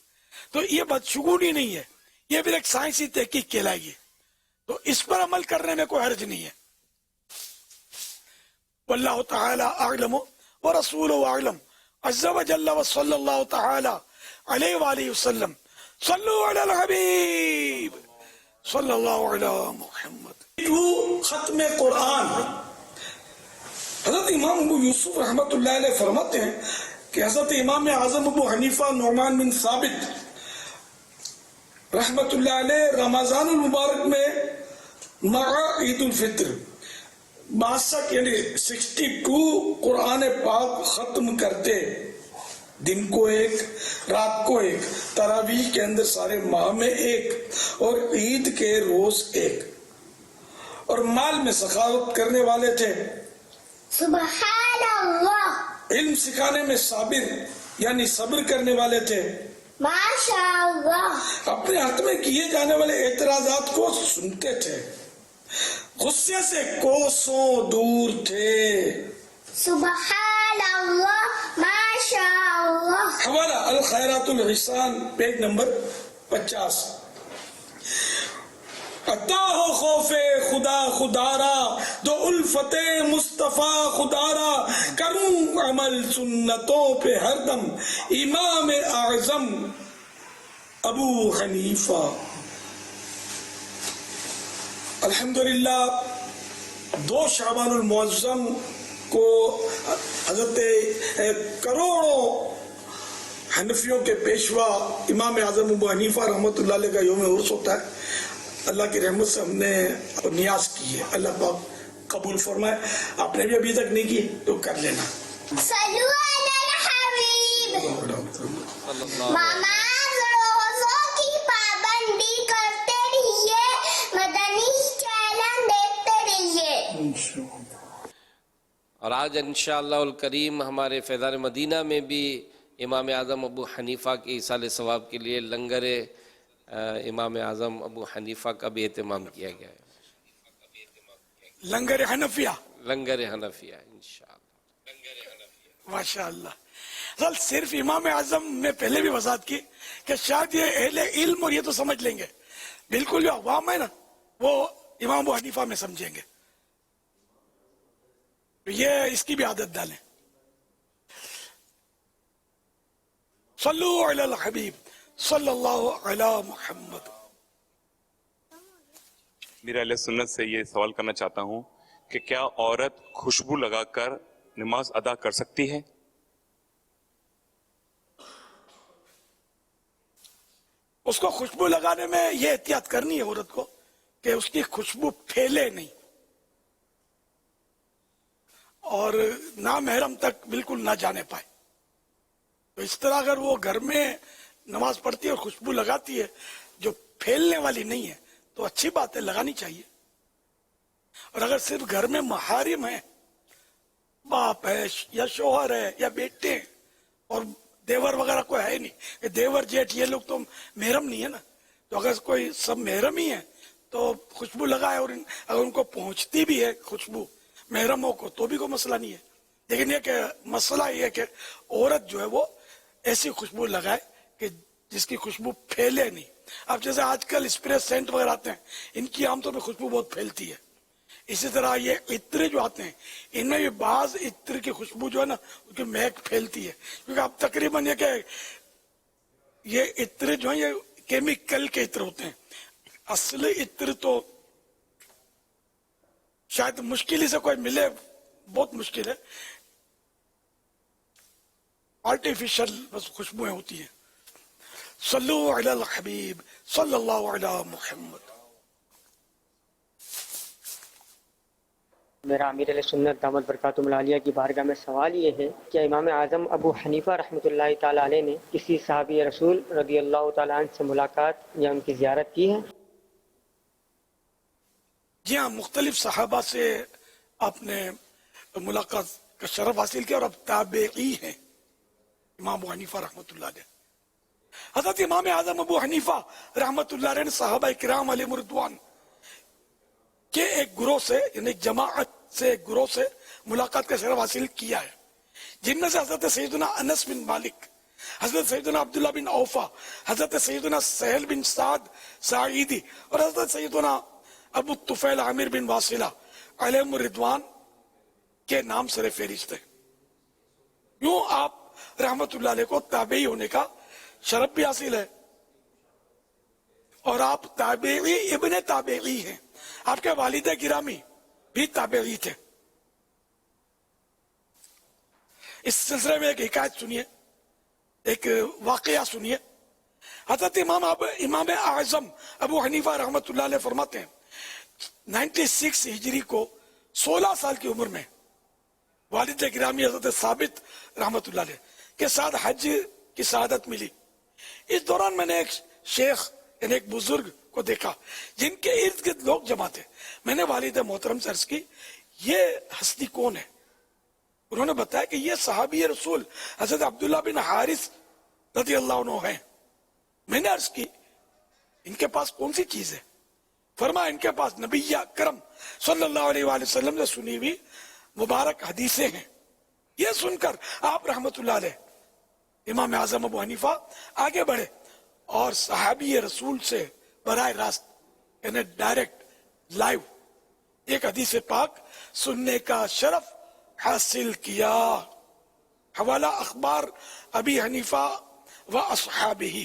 تو یہ بدشگونی نہیں ہے، یہ بھی ایک سائنسی تحقیق کہلائے گی. تو اس پر عمل کرنے میں کوئی حرج نہیں ہے. واللہ تعالی اعلم ورسولہ اعلم عز وجل وصلی اللہ تعالی علیہ وآلہ وسلم. صلو علی الحبیب صلی اللہ علی محمد. ختم قرآن. حضرت امام ابو یوسف رحمۃ اللہ علیہ فرماتے ہیں کہ حضرت امام اعظم ابو حنیفہ نعمان بن ثابت رحمۃ اللہ علیہ رمضان المبارک میں مع عید الفطر 62 یعنی 62 قرآن پاک ختم کرتے، دن کو ایک، رات کو ایک، تراویح کے اندر سارے ماہ میں ایک، اور عید کے روز ایک. اور مال میں سخاوت کرنے والے تھے. سبحان اللہ علم سکھانے میں صابر یعنی صبر کرنے والے تھے. ماشاء اللہ اپنے حق میں کیے جانے والے اعتراضات کو سنتے تھے. غصے سے کوسوں دور تھے. سبحان اللہ ماشاء اللہ. حوالہ الخیرات الحسان پیج نمبر 50. عطا ہو خوف خدا خدارا دو الفت مصطفیٰ خدارا کروں عمل سنتوں پہ ہر دم امام اعظم ابو حنیفہ. الحمدللہ 2 شعبان المعظم کو حضرت کروڑوں حنفیوں کے پیشوا امام اعظم ابو حنیفہ رحمۃ اللہ علیہ کا یوم عرس ہوتا ہے. اللہ کی رحمت سے ہم نے نیاز کی ہے. اللہ پاک قبول فرمائے. آپ نے بھی ابھی تک نہیں کی تو کر لینا. صلو علی الحبیب. نماز روزوں کی پابندی کرتے رہیے. مدنی چینل دیکھتے رہیے. اور آج انشاءاللہ الکریم ہمارے فیضان مدینہ میں بھی امام اعظم ابو حنیفہ کے ایصال ثواب کے لیے لنگر امام اعظم ابو حنیفہ کا بھی اہتمام کیا گیا ہے. لنگر حنفیہ. لنگر حنفیہ انشاءاللہ. ماشاءاللہ. اصل صرف امام اعظم میں پہلے بھی وضاحت کی کہ شاید یہ اہل علم اور یہ تو سمجھ لیں گے, بالکل جو عوام ہے نا وہ امام ابو حنیفہ میں سمجھیں گے. یہ اس کی بھی عادت ڈالیں. صلو علی الحبیب صلی اللہ علی محمد. میرا اہل سنت سے یہ سوال کرنا چاہتا ہوں کہ کیا عورت خوشبو لگا کر نماز ادا کر سکتی ہے؟ اس کو خوشبو لگانے میں یہ احتیاط کرنی ہے عورت کو کہ اس کی خوشبو پھیلے نہیں اور نامحرم تک بالکل نہ جانے پائے. تو اس طرح اگر وہ گھر میں نماز پڑھتی ہے اور خوشبو لگاتی ہے جو پھیلنے والی نہیں ہے تو اچھی بات ہے, لگانی چاہیے. اور اگر صرف گھر میں محارم ہے, باپ ہے یا شوہر ہے یا بیٹے ہیں اور دیور وغیرہ کوئی ہے نہیں, دیور جیٹھ یہ لوگ تو محرم نہیں ہے نا, تو اگر کوئی سب محرم ہی ہے تو خوشبو لگائے اور اگر ان کو پہنچتی بھی ہے خوشبو محرموں کو تو بھی کوئی مسئلہ نہیں ہے. لیکن یہ کہ مسئلہ یہ ہے کہ عورت جو ہے وہ ایسی خوشبو لگائے کہ جس کی خوشبو پھیلے نہیں. اب جیسے آج کل اسپرے سینٹ وغیرہ آتے ہیں, ان کی عام طور پہ خوشبو بہت پھیلتی ہے. اسی طرح یہ عطر جو آتے ہیں ان میں بھی بعض عطر کی خوشبو جو ہے نا ان کی مہک پھیلتی ہے, کیونکہ اب تقریباً یہ کہ یہ عطر جو ہیں یہ کیمیکل کے عطر ہوتے ہیں. اصل عطر تو شاید مشکل ہی سے کوئی ملے, بہت مشکل ہے. آرٹیفیشل بس خوشبوئیں ہوتی ہیں. صلو علی الحبیب صلی اللہ علی محمد. میرا امیر علیہ سنت دامت برکاتہم العالیہ کی بارگاہ میں سوال یہ ہے کہ امام اعظم ابو حنیفہ رحمۃ اللہ تعالی علیہ نے کسی صحابی رسول رضی اللہ تعالیٰ عنہ سے ملاقات یا ان کی زیارت کی ہے؟ جی ہاں, مختلف صحابہ سے آپ نے ملاقات کا شرف حاصل کیا اور اب تابعی ہیں امام ابو حنیفہ رحمۃ اللہ علیہ. حضرت امام اعظم ابو حنیفہ رحمۃ اللہ علیہ نے صحابہ کرام علیہ رضوان کے ایک گروہ سے یعنی ایک جماعت سے ایک گروہ سے ملاقات کا شرف حاصل کیا ہے, جن میں سے حضرت سیدنا انس بن مالک, حضرت سیدنا عبداللہ بن اوفا, حضرت سیدنا سہل بن سعد سعیدی اور حضرت سیدنا ابو طفیل عامر بن واصلہ علیہم الرضوان کے نام سر فہرست ہے. یوں آپ رحمت اللہ علیہ کو تابعی ہونے کا شرف بھی حاصل ہے اور آپ تابعی ابن تابعی ہیں. آپ کے والد گرامی بھی تابعی تھے. اس سلسلے میں ایک حکایت سنیے, ایک واقعہ سنیے. حضرت امام اعظم ابو حنیفہ رحمت اللہ علیہ فرماتے ہیں 96 ہجری کو 16 سال کی عمر میں والد گرامی حضرت ثابت رحمت اللہ علیہ کے ساتھ حج کی سعادت ملی. اس دوران میں نے ایک شیخ یعنی ایک بزرگ کو دیکھا جن کے ارد گرد لوگ جمع تھے. میں نے والد محترم سے عرض کی یہ ہستی کون ہے؟ انہوں نے بتایا کہ یہ صحابی رسول حضرت عبداللہ بن حارث رضی اللہ عنہ ہیں. میں نے عرض کی ان کے پاس کون سی چیز ہے؟ فرمایا ان کے پاس نبی اکرم صلی اللہ علیہ وآلہ وسلم سے سنی ہوئی مبارک حدیثیں ہیں. یہ سن کر آپ رحمت اللہ علیہ امام اعظم ابو حنیفہ آگے بڑھے اور صحابی رسول سے براہ راست یعنی ڈائریکٹ لائیو ایک حدیث پاک سننے کا شرف حاصل کیا. حوالہ اخبار ابی حنیفہ و اصحابہ.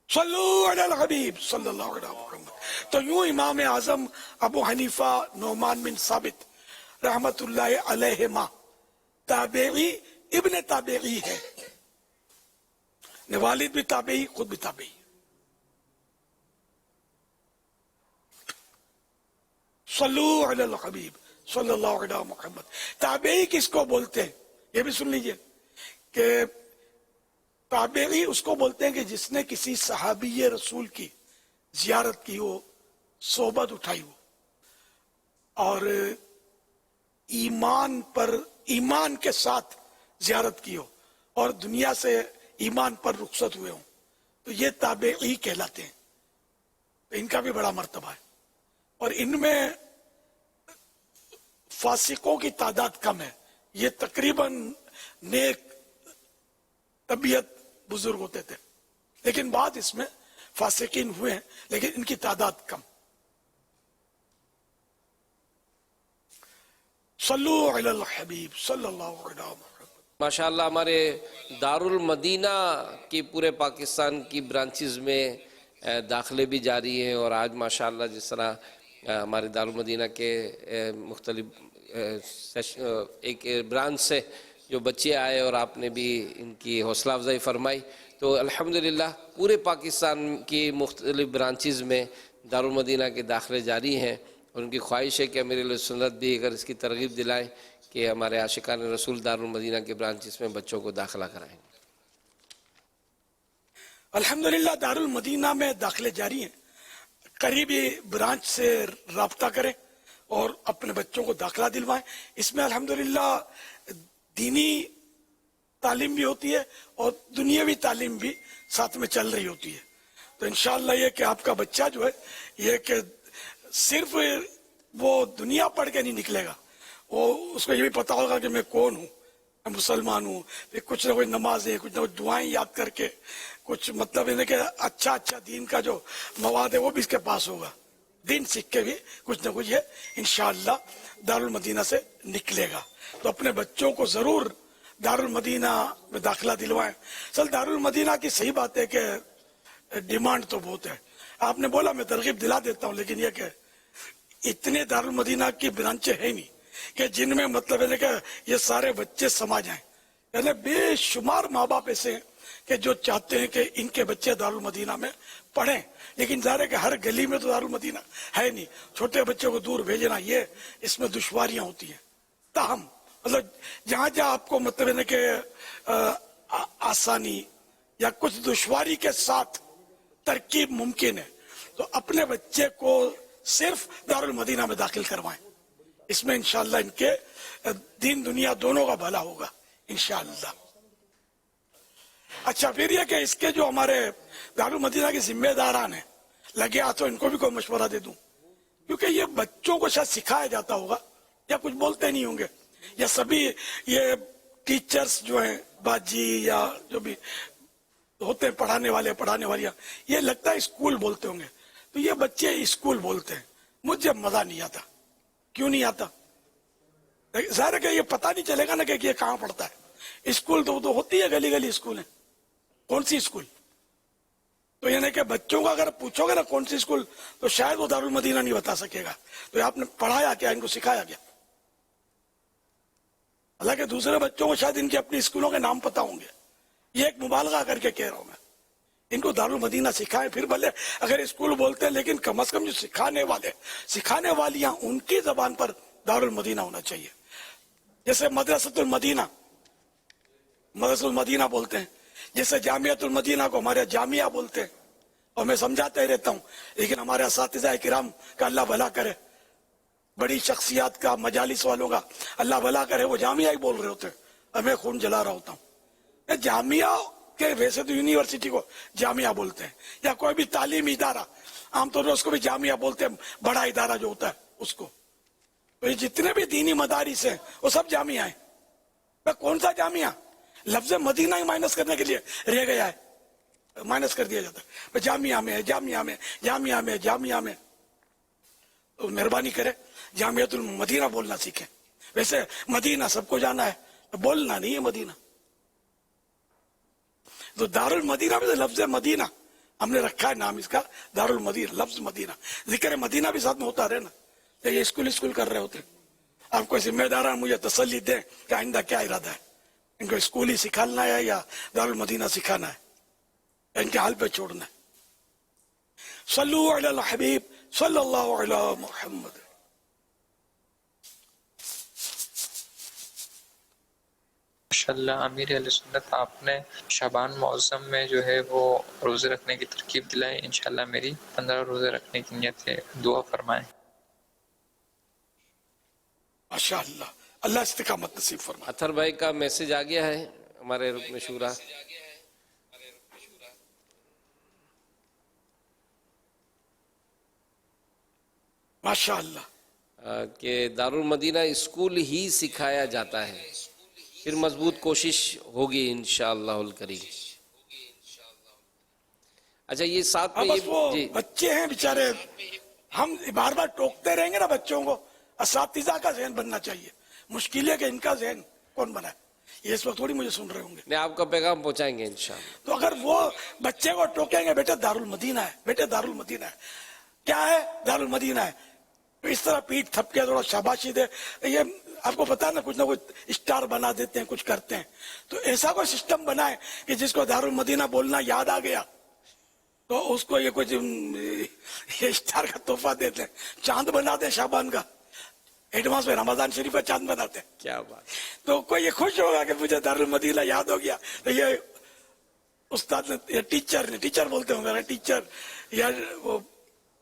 صلو علی الحبیب صلی اللہ علیہ وسلم. تو یوں امام اعظم ابو حنیفہ نعمان بن ثابت رحمت اللہ علیہما تابعی ابن تابعی ہے. والد بھی تابعی، خود بھی تابعی. صلو علی الحبیب صلی اللہ علیہ محمد. تابعی کس کو بولتے ہیں یہ بھی سن لیجئے کہ تابعی اس کو بولتے ہیں کہ جس نے کسی صحابی رسول کی زیارت کی ہو، صحبت اٹھائی ہو اور ایمان کے ساتھ زیارت کی ہو اور دنیا سے ایمان پر رخصت ہوئے ہوں، تو یہ تابعی کہلاتے ہیں. تو ان کا بھی بڑا مرتبہ ہے اور ان میں فاسقوں کی تعداد کم ہے. یہ تقریباً نیک طبیعت بزرگ ہوتے تھے، لیکن بعد اس میں فاسقین ہوئے ہیں، لیکن ان کی تعداد کم. صلو علی الحبیب صلی اللہ علیہ وسلم. ماشاءاللہ ہمارے دارالمدینہ کی پورے پاکستان کی برانچز میں داخلے بھی جاری ہیں، اور آج ماشاءاللہ جس طرح ہمارے دارالمدینہ کے مختلف ایک برانچ سے جو بچے آئے اور آپ نے بھی ان کی حوصلہ افزائی فرمائی، تو الحمدللہ پورے پاکستان کی مختلف برانچز میں دارالمدینہ کے داخلے جاری ہیں، اور ان کی خواہش ہے کہ امیر اہل سنت بھی اگر اس کی ترغیب دلائیں کہ ہمارے عاشقان رسول دارالمدینہ کے برانچز میں بچوں کو داخلہ کرائیں. الحمدللہ دارالمدینہ میں داخلے جاری ہیں. قریبی برانچ سے رابطہ کریں اور اپنے بچوں کو داخلہ دلوائیں. اس میں الحمدللہ دینی تعلیم بھی ہوتی ہے اور دنیاوی تعلیم بھی ساتھ میں چل رہی ہوتی ہے. تو انشاءاللہ یہ کہ آپ کا بچہ جو ہے یہ کہ صرف وہ دنیا پڑھ کے نہیں نکلے گا، وہ اس کو یہ بھی پتا ہوگا کہ میں کون ہوں، میں مسلمان ہوں. پھر کچھ نہ کچھ نمازیں، کچھ نہ کچھ دعائیں یاد کر کے کچھ مطلب ہے کہ اچھا دین کا جو مواد ہے وہ بھی اس کے پاس ہوگا. دین سیکھ کے بھی کچھ نہ کچھ یہ انشاءاللہ دارالمدینہ سے نکلے گا. تو اپنے بچوں کو ضرور دارالمدینہ میں داخلہ دلوائیں. اصل دارالمدینہ کی صحیح بات ہے کہ ڈیمانڈ تو بہت ہے. آپ نے بولا میں ترغیب دلا دیتا ہوں، لیکن یہ کہ اتنے دارالمدینہ کی برانچیں ہیں نہیں کہ جن میں مطلب ہے کہ یہ سارے بچے سما جائیں. یعنی بے شمار ماں باپ ایسے ہیں کہ جو چاہتے ہیں کہ ان کے بچے دارالمدینہ میں پڑھیں، لیکن ظاہر ہے کہ ہر گلی میں تو دارالمدینہ ہے نہیں. چھوٹے بچوں کو دور بھیجنا یہ اس میں دشواریاں ہوتی ہیں. تاہم مطلب جہاں آپ کو مطلب ہے کہ آسانی یا کچھ دشواری کے ساتھ ترکیب ممکن ہے تو اپنے بچے کو صرف دارالمدینہ میں داخل کروائیں. اس میں انشاءاللہ ان کے دین دنیا دونوں کا بھلا ہوگا انشاءاللہ. اچھا پھر یہ کہ اس کے جو ہمارے دارالمدینہ کے ذمہ داران ہیں لگے ہاتھوں ان کو بھی کوئی مشورہ دے دوں، کیونکہ یہ بچوں کو شاید سکھایا جاتا ہوگا یا کچھ بولتے نہیں ہوں گے، یا سبھی یہ ٹیچرز جو ہیں باجی یا جو بھی ہوتے ہیں پڑھانے والیاں یہ لگتا ہے اسکول بولتے ہوں گے. تو یہ بچے اسکول بولتے ہیں. مجھے مزہ نہیں آتا. کیوں نہیں آتا؟ ظاہر ہے کہ یہ پتہ نہیں چلے گا نا کہ یہ کہاں پڑھتا ہے. اسکول تو ہوتی ہے گلی گلی اسکول ہے. کون سی اسکول؟ تو یعنی کہ بچوں کو اگر پوچھو گے نا کون سی اسکول تو شاید وہ دارالمدینہ نہیں بتا سکے گا. تو آپ نے پڑھایا کیا، ان کو سکھایا گیا؟ حالانکہ دوسرے بچوں کو شاید ان کے اپنی اسکولوں کے نام پتا ہوں گے. یہ ایک مبالغہ کر کے کہہ رہا ہوں میں. ان کو دارالمدینہ سکھائیں، پھر بھلے اگر اسکول بولتے ہیں لیکن کم از کم جو سکھانے والیاں ان کی زبان پر دارالمدینہ ہونا چاہیے. جیسے مدرسۃ المدینہ بولتے ہیں، جیسے جامعۃ المدینہ کو ہمارے جامعہ بولتے ہیں، اور میں سمجھاتا ہی رہتا ہوں، لیکن ہمارے اساتذہ کرام کا اللہ بھلا کرے بڑی شخصیات کا, مجالس والوں کا اللہ بھلا کرے وہ جامعہ ہی بول رہے ہوتے ہیں, میں خون جلا رہا ہوتا ہوں. جامعہ کے ویسے تو یونیورسٹی کو جامعہ بولتے ہیں, یا کوئی بھی تعلیمی ادارہ عام طور پر اس کو بھی جامعہ بولتے ہیں, بڑا ادارہ جو ہوتا ہے اس کو. تو یہ جتنے بھی دینی مدارس ہیں وہ سب جامعہ ہیں. کون سا جامعہ؟ لفظ مدینہ ہی مائنس کرنے کے لیے رہ گیا ہے, مائنس کر دیا جاتا ہے. جامعہ میں جامعہ میں جامعہ میں جامعہ میں. تو مہربانی کرے جامعۃ المدینہ بولنا سیکھیں. ویسے مدینہ سب کو جانا ہے, بولنا نہیں ہے مدینہ. تو دار المدینہ میں لفظ مدینہ ہم نے رکھا ہے نام اس کا, دار المدینہ, لفظ مدینہ. ذکر مدینہ بھی ساتھ میں ہوتا رہے نا. یہ اسکول کر رہے ہوتے ہیں. آپ کو ذمہ داران مجھے تسلی دیں کہ آئندہ کیا ارادہ ہے, ان کو اسکول ہی سکھانا ہے یا دار المدینہ سکھانا ہے, ان کے حال پہ چھوڑنا ہے. صلو علی الحبیب صلی اللہ علی محمد. ماشاءاللہ امیر اہل سنت, آپ نے شعبان معظم میں جو ہے وہ روزے رکھنے کی ترکیب دلائی. انشاءاللہ میری 15 روزے رکھنے کی نیت ہے, دعا فرمائیں. ماشاءاللہ, اللہ استقامت نصیب فرمائے. اطہر بھائی کا میسج آ گیا ہے ہمارے رکن شورا. ماشاءاللہ کہ دارالمدینہ اسکول ہی سکھایا جاتا ہے, پھر مضبوط کوشش ہوگی انشاءاللہ الکریم. اچھا یہ ساتھ میں بس وہ بچے ہیں بیچارے, ہم بار بار ٹوکتے رہیں گے نا بچوں کو. اساتذہ کا ذہن بننا چاہیے. مشکل ہے کہ ان کا ذہن کون بنا ہے, یہ اس وقت تھوڑی مجھے سن رہے ہوں گے. نہیں, آپ کا پیغام پہنچائیں گے انشاءاللہ. تو اگر وہ بچے کو ٹوکیں گے بیٹے دارالمدینہ ہے, بیٹے دارالمدینہ ہے, کیا ہے دارالمدینہ ہے, اس طرح پیٹ تھپکے تھوڑا شاباشی دے, یہ آپ کو پتا نا کچھ نہ کچھ اسٹار بنا دیتے ہیں, کچھ کرتے ہیں. تو ایسا کوئی سسٹم بنائے کہ جس کو دارالمدینہ بولنا یاد آ گیا تو اس کو یہ کچھ یہ اسٹار کا تحفہ دیتے ہیں, چاند بنا دیں شعبان کا. ایڈوانس میں رمضان شریف کا چاند بناتے ہیں. کیا بات. تو کوئی یہ خوش ہوگا کہ مجھے دارالمدینہ یاد ہو گیا. تو یہ استاد نے, ٹیچر بولتے ہوں گے, ٹیچر یا وہ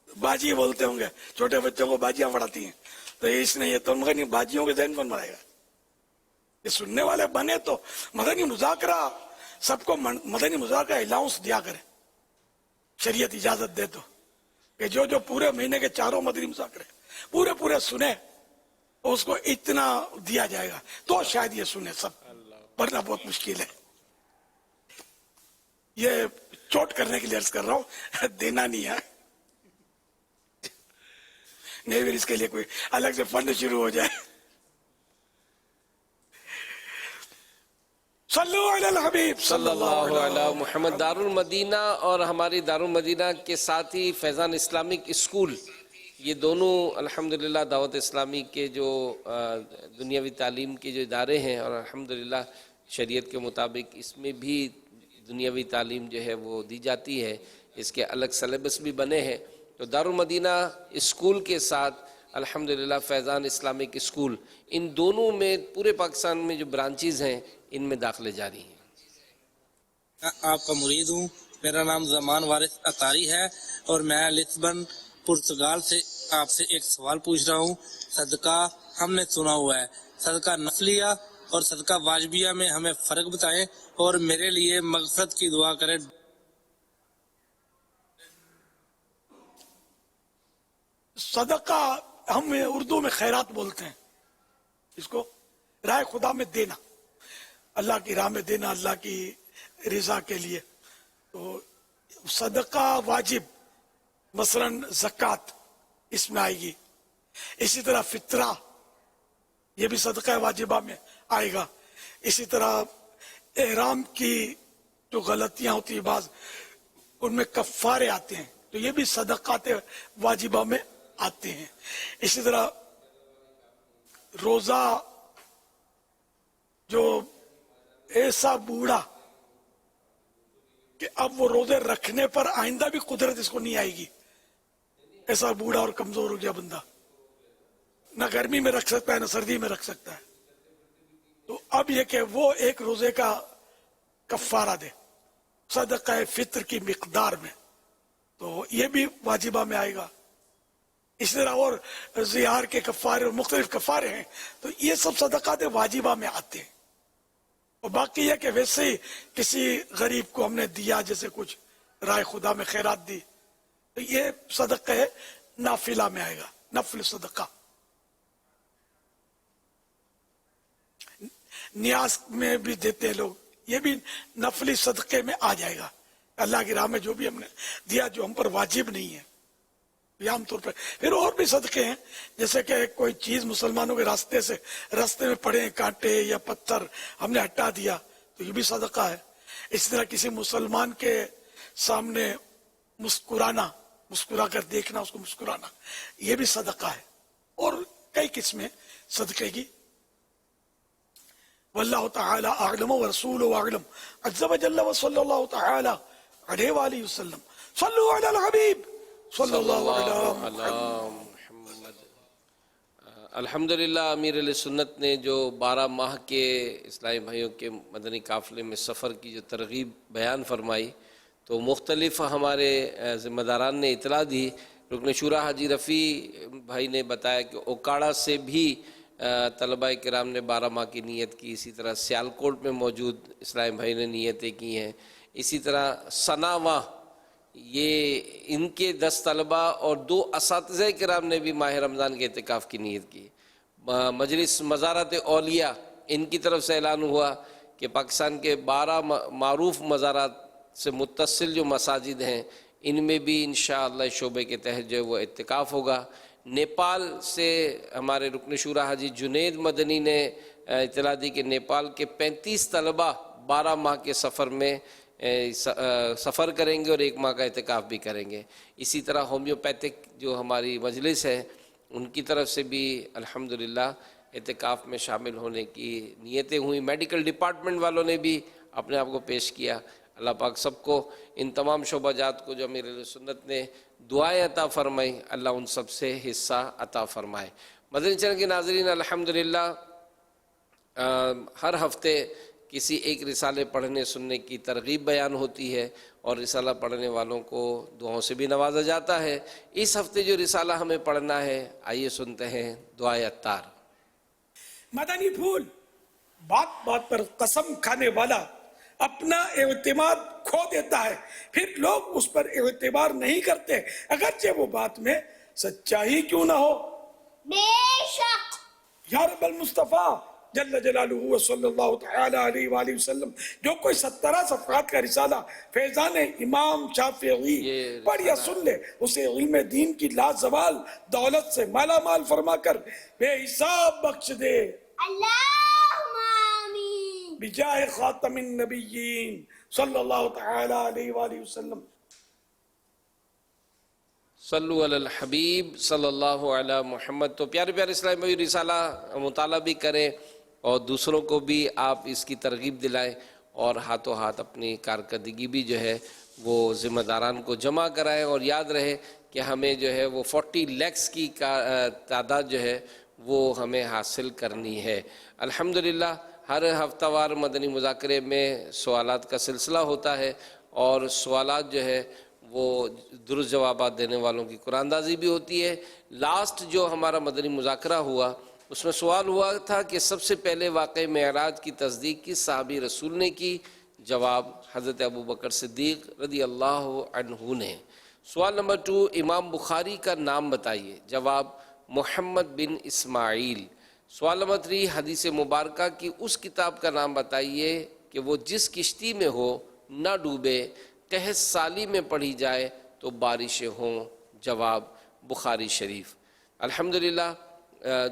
باجی بولتے ہوں گے, چھوٹے بچوں کو باجیاں پڑھاتی ہیں. تو اس نے یہ تو مگر باجیوں کے ذہن کون بنائے گا. یہ سننے والے بنے تو مدنی مذاکرہ, سب کو مدنی مذاکرہ الاؤنس دیا کرے, شریعت اجازت دے تو, کہ جو پورے مہینے کے 4 مدنی مذاکرے پورے سنے, اس کو اتنا دیا جائے گا تو شاید یہ سنے سب, ورنہ بہت مشکل ہے. یہ چوٹ کرنے کے لیے عرض کر رہا ہوں, دینا نہیں ہے. نہیں پھر اس کے لیے کوئی الگ سے فنڈ شروع ہو جائے. صلو علی الحبیب صلی اللہ علی محمد. دارالمدینہ اور ہماری دارالمدینہ کے ساتھ ہی فیضان اسلامک اسکول, یہ دونوں الحمدللہ دعوت اسلامی کے جو دنیاوی تعلیم کے جو ادارے ہیں, اور الحمدللہ شریعت کے مطابق اس میں بھی دنیاوی تعلیم جو ہے وہ دی جاتی ہے. اس کے الگ سلیبس بھی بنے ہیں. تو دارالمدینہ اسکول کے ساتھ الحمدللہ فیضان اسلامک اسکول, ان دونوں میں پورے پاکستان میں جو برانچیز ہیں ان میں داخلے جاری ہیں. آپ کا مرید ہوں. میرا نام زمان وارث اطاری ہے اور میں لسبن پرتگال سے آپ سے ایک سوال پوچھ رہا ہوں. صدقہ ہم نے سنا ہوا ہے, صدقہ نفلیہ اور صدقہ واجبیہ میں ہمیں فرق بتائیں اور میرے لیے مغفرت کی دعا کریں. صدقہ ہم اردو میں خیرات بولتے ہیں, اس کو راہ خدا میں دینا, اللہ کی راہ میں دینا, اللہ کی رضا کے لیے. تو صدقہ واجب مثلا زکوٰۃ اس میں آئے گی. اسی طرح فطرہ یہ بھی صدقہ واجبہ میں آئے گا. اسی طرح احرام کی جو غلطیاں ہوتی ہیں بعض, ان میں کفارے آتے ہیں, تو یہ بھی صدقات واجبہ میں آتے ہیں. اسی طرح روزہ جو ایسا بوڑھا کہ اب وہ روزے رکھنے پر آئندہ بھی قدرت اس کو نہیں آئے گی, ایسا بوڑھا اور کمزور ہو گیا بندہ, نہ گرمی میں رکھ سکتا ہے نہ سردی میں رکھ سکتا ہے, تو اب یہ کہ وہ ایک روزے کا کفارہ دے صدقہ فطر کی مقدار میں, تو یہ بھی واجبہ میں آئے گا. اس طرح اور زہار کے کفارے اور مختلف کفارے ہیں، تو یہ سب صدقات واجبہ میں آتے ہیں. اور باقی یہ کہ ویسے ہی کسی غریب کو ہم نے دیا، جیسے کچھ رائے خدا میں خیرات دی، تو یہ صدقہ ہے نافلہ میں آئے گا، نفل صدقہ. نیاز میں بھی دیتے ہیں لوگ، یہ بھی نفلی صدقے میں آ جائے گا. اللہ کی راہ میں جو بھی ہم نے دیا جو ہم پر واجب نہیں ہے، یہ عام طور پر. پھر اور بھی صدقے ہیں، جیسے کہ کوئی چیز مسلمانوں کے راستے میں پڑے ہیں، کانٹے یا پتھر، ہم نے ہٹا دیا تو یہ بھی صدقہ ہے. اس طرح کسی مسلمان کے سامنے مسکرا کر دیکھنا، اس کو مسکرانا، یہ بھی صدقہ ہے. اور کئی قسمیں صدقے کی. واللہ تعالی اعلم ورسولہ اعلم عز وجل وصلی اللہ تعالی علیہ وآلہ وسلم. صلوا علی الحبیب صلی اللہ علیہ محمد. الحمدللہ امیر علیہ سنت نے جو 12 ماہ کے اسلامی بھائیوں کے مدنی قافلے میں سفر کی جو ترغیب بیان فرمائی، تو مختلف ہمارے ذمہ داران نے اطلاع دی. رکن شورا حاجی رفیع بھائی نے بتایا کہ اوکاڑا سے بھی طلباء کرام نے 12 ماہ کی نیت کی. اسی طرح سیالکوٹ میں موجود اسلامی بھائی نے نیتیں کی ہیں. اسی طرح سناواں، یہ ان کے 10 طلباء اور 2 اساتذہ کرام نے بھی ماہ رمضان کے اعتکاف کی نیت کی. مجلس مزارات اولیاء، ان کی طرف سے اعلان ہوا کہ پاکستان کے 12 معروف مزارات سے متصل جو مساجد ہیں، ان میں بھی انشاءاللہ شعبے کے تحت جو ہے وہ اعتکاف ہوگا. نیپال سے ہمارے رکن شورا حاجی جنید مدنی نے اطلاع دی کہ نیپال کے 35 طلباء 12 ماہ کے سفر میں سفر کریں گے اور 1 ماہ کا اعتکاف بھی کریں گے. اسی طرح ہومیوپیتھک جو ہماری مجلس ہے، ان کی طرف سے بھی الحمدللہ اعتکاف میں شامل ہونے کی نیتیں ہوئیں. میڈیکل ڈپارٹمنٹ والوں نے بھی اپنے آپ کو پیش کیا. اللہ پاک سب کو، ان تمام شعبہ جات کو جو امیر علیہ سنت نے دعائیں عطا فرمائی، اللہ ان سب سے حصہ عطا فرمائے. مدنی چینل کے ناظرین، الحمدللہ ہر ہفتے کسی ایک رسالے پڑھنے سننے کی ترغیب بیان ہوتی ہے اور رسالہ پڑھنے والوں کو دعاؤں سے بھی نوازا جاتا ہے. اس ہفتے جو رسالہ ہمیں پڑھنا ہے، آئیے سنتے ہیں دعائے عطار. مدنی پھول، بات بات پر قسم کھانے والا اپنا اعتماد کھو دیتا ہے، پھر لوگ اس پر اعتبار نہیں کرتے اگرچہ وہ بات میں سچائی کیوں نہ ہو. بے شک یا رب المصطفیٰ جل جلالہ صلی اللہ تعالی علیہ وآلہ وسلم، جو کوئی 17 صفحات کا رسالہ فیضان امام شافعی پڑھ یا سن لے، اسے علم دین کی لازوال دولت سے مالا مال فرما کر بے حساب بخش دے. اللہم آمین. بجاہ خاتم النبیین صلی اللہ تعالی علیہ وآلہ وسلم. صلو علی الحبیب صلی اللہ علی محمد. تو پیارے پیارے اسلامی بھائی، رسالہ مطالعہ بھی کریں اور دوسروں کو بھی آپ اس کی ترغیب دلائیں، اور ہاتھوں ہاتھ اپنی کارکردگی بھی جو ہے وہ ذمہ داران کو جمع کرائیں. اور یاد رہے کہ ہمیں جو ہے وہ 40 لیکس کی تعداد جو ہے وہ ہمیں حاصل کرنی ہے. الحمدللہ ہر ہفتہ وار مدنی مذاکرے میں سوالات کا سلسلہ ہوتا ہے، اور سوالات جو ہے وہ درست جوابات دینے والوں کی قرآن اندازی بھی ہوتی ہے. لاسٹ جو ہمارا مدنی مذاکرہ ہوا، اس میں سوال ہوا تھا کہ سب سے پہلے واقع معراج کی تصدیق کس صحابی رسول نے کی؟ جواب حضرت ابوبکر صدیق رضی اللہ عنہ نے. سوال نمبر 2، امام بخاری کا نام بتائیے. جواب محمد بن اسماعیل. سوال نمبر 3، حدیث مبارکہ کی اس کتاب کا نام بتائیے کہ وہ جس کشتی میں ہو نہ ڈوبے، قحط سالی میں پڑھی جائے تو بارشیں ہوں. جواب بخاری شریف. الحمدللہ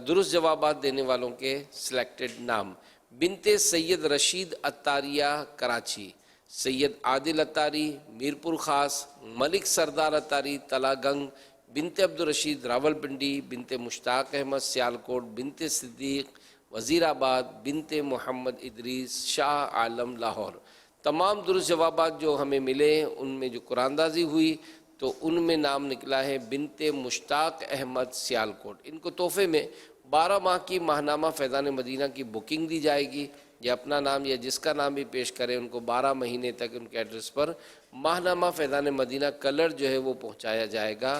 درست جوابات دینے والوں کے سلیکٹڈ نام: بنت سید رشید اتاریہ کراچی، سید عادل اتاری میرپور خاص، ملک سردار اتاری تلا گنگ، بنت عبدالرشید راول پنڈی، بنت مشتاق احمد سیالکوٹ، بنت صدیق وزیر آباد، بنت محمد ادریس شاہ عالم لاہور. تمام درست جوابات جو ہمیں ملے ان میں جو قرآن اندازی ہوئی تو ان میں نام نکلا ہے بنت مشتاق احمد سیالکوٹ. ان کو تحفے میں 12 ماہ کی ماہنامہ فیضان مدینہ کی بکنگ دی جائے گی. یہ اپنا نام یا جس کا نام بھی پیش کریں، ان کو 12 مہینے تک ان کے ایڈریس پر ماہنامہ فیضان مدینہ کلر جو ہے وہ پہنچایا جائے گا.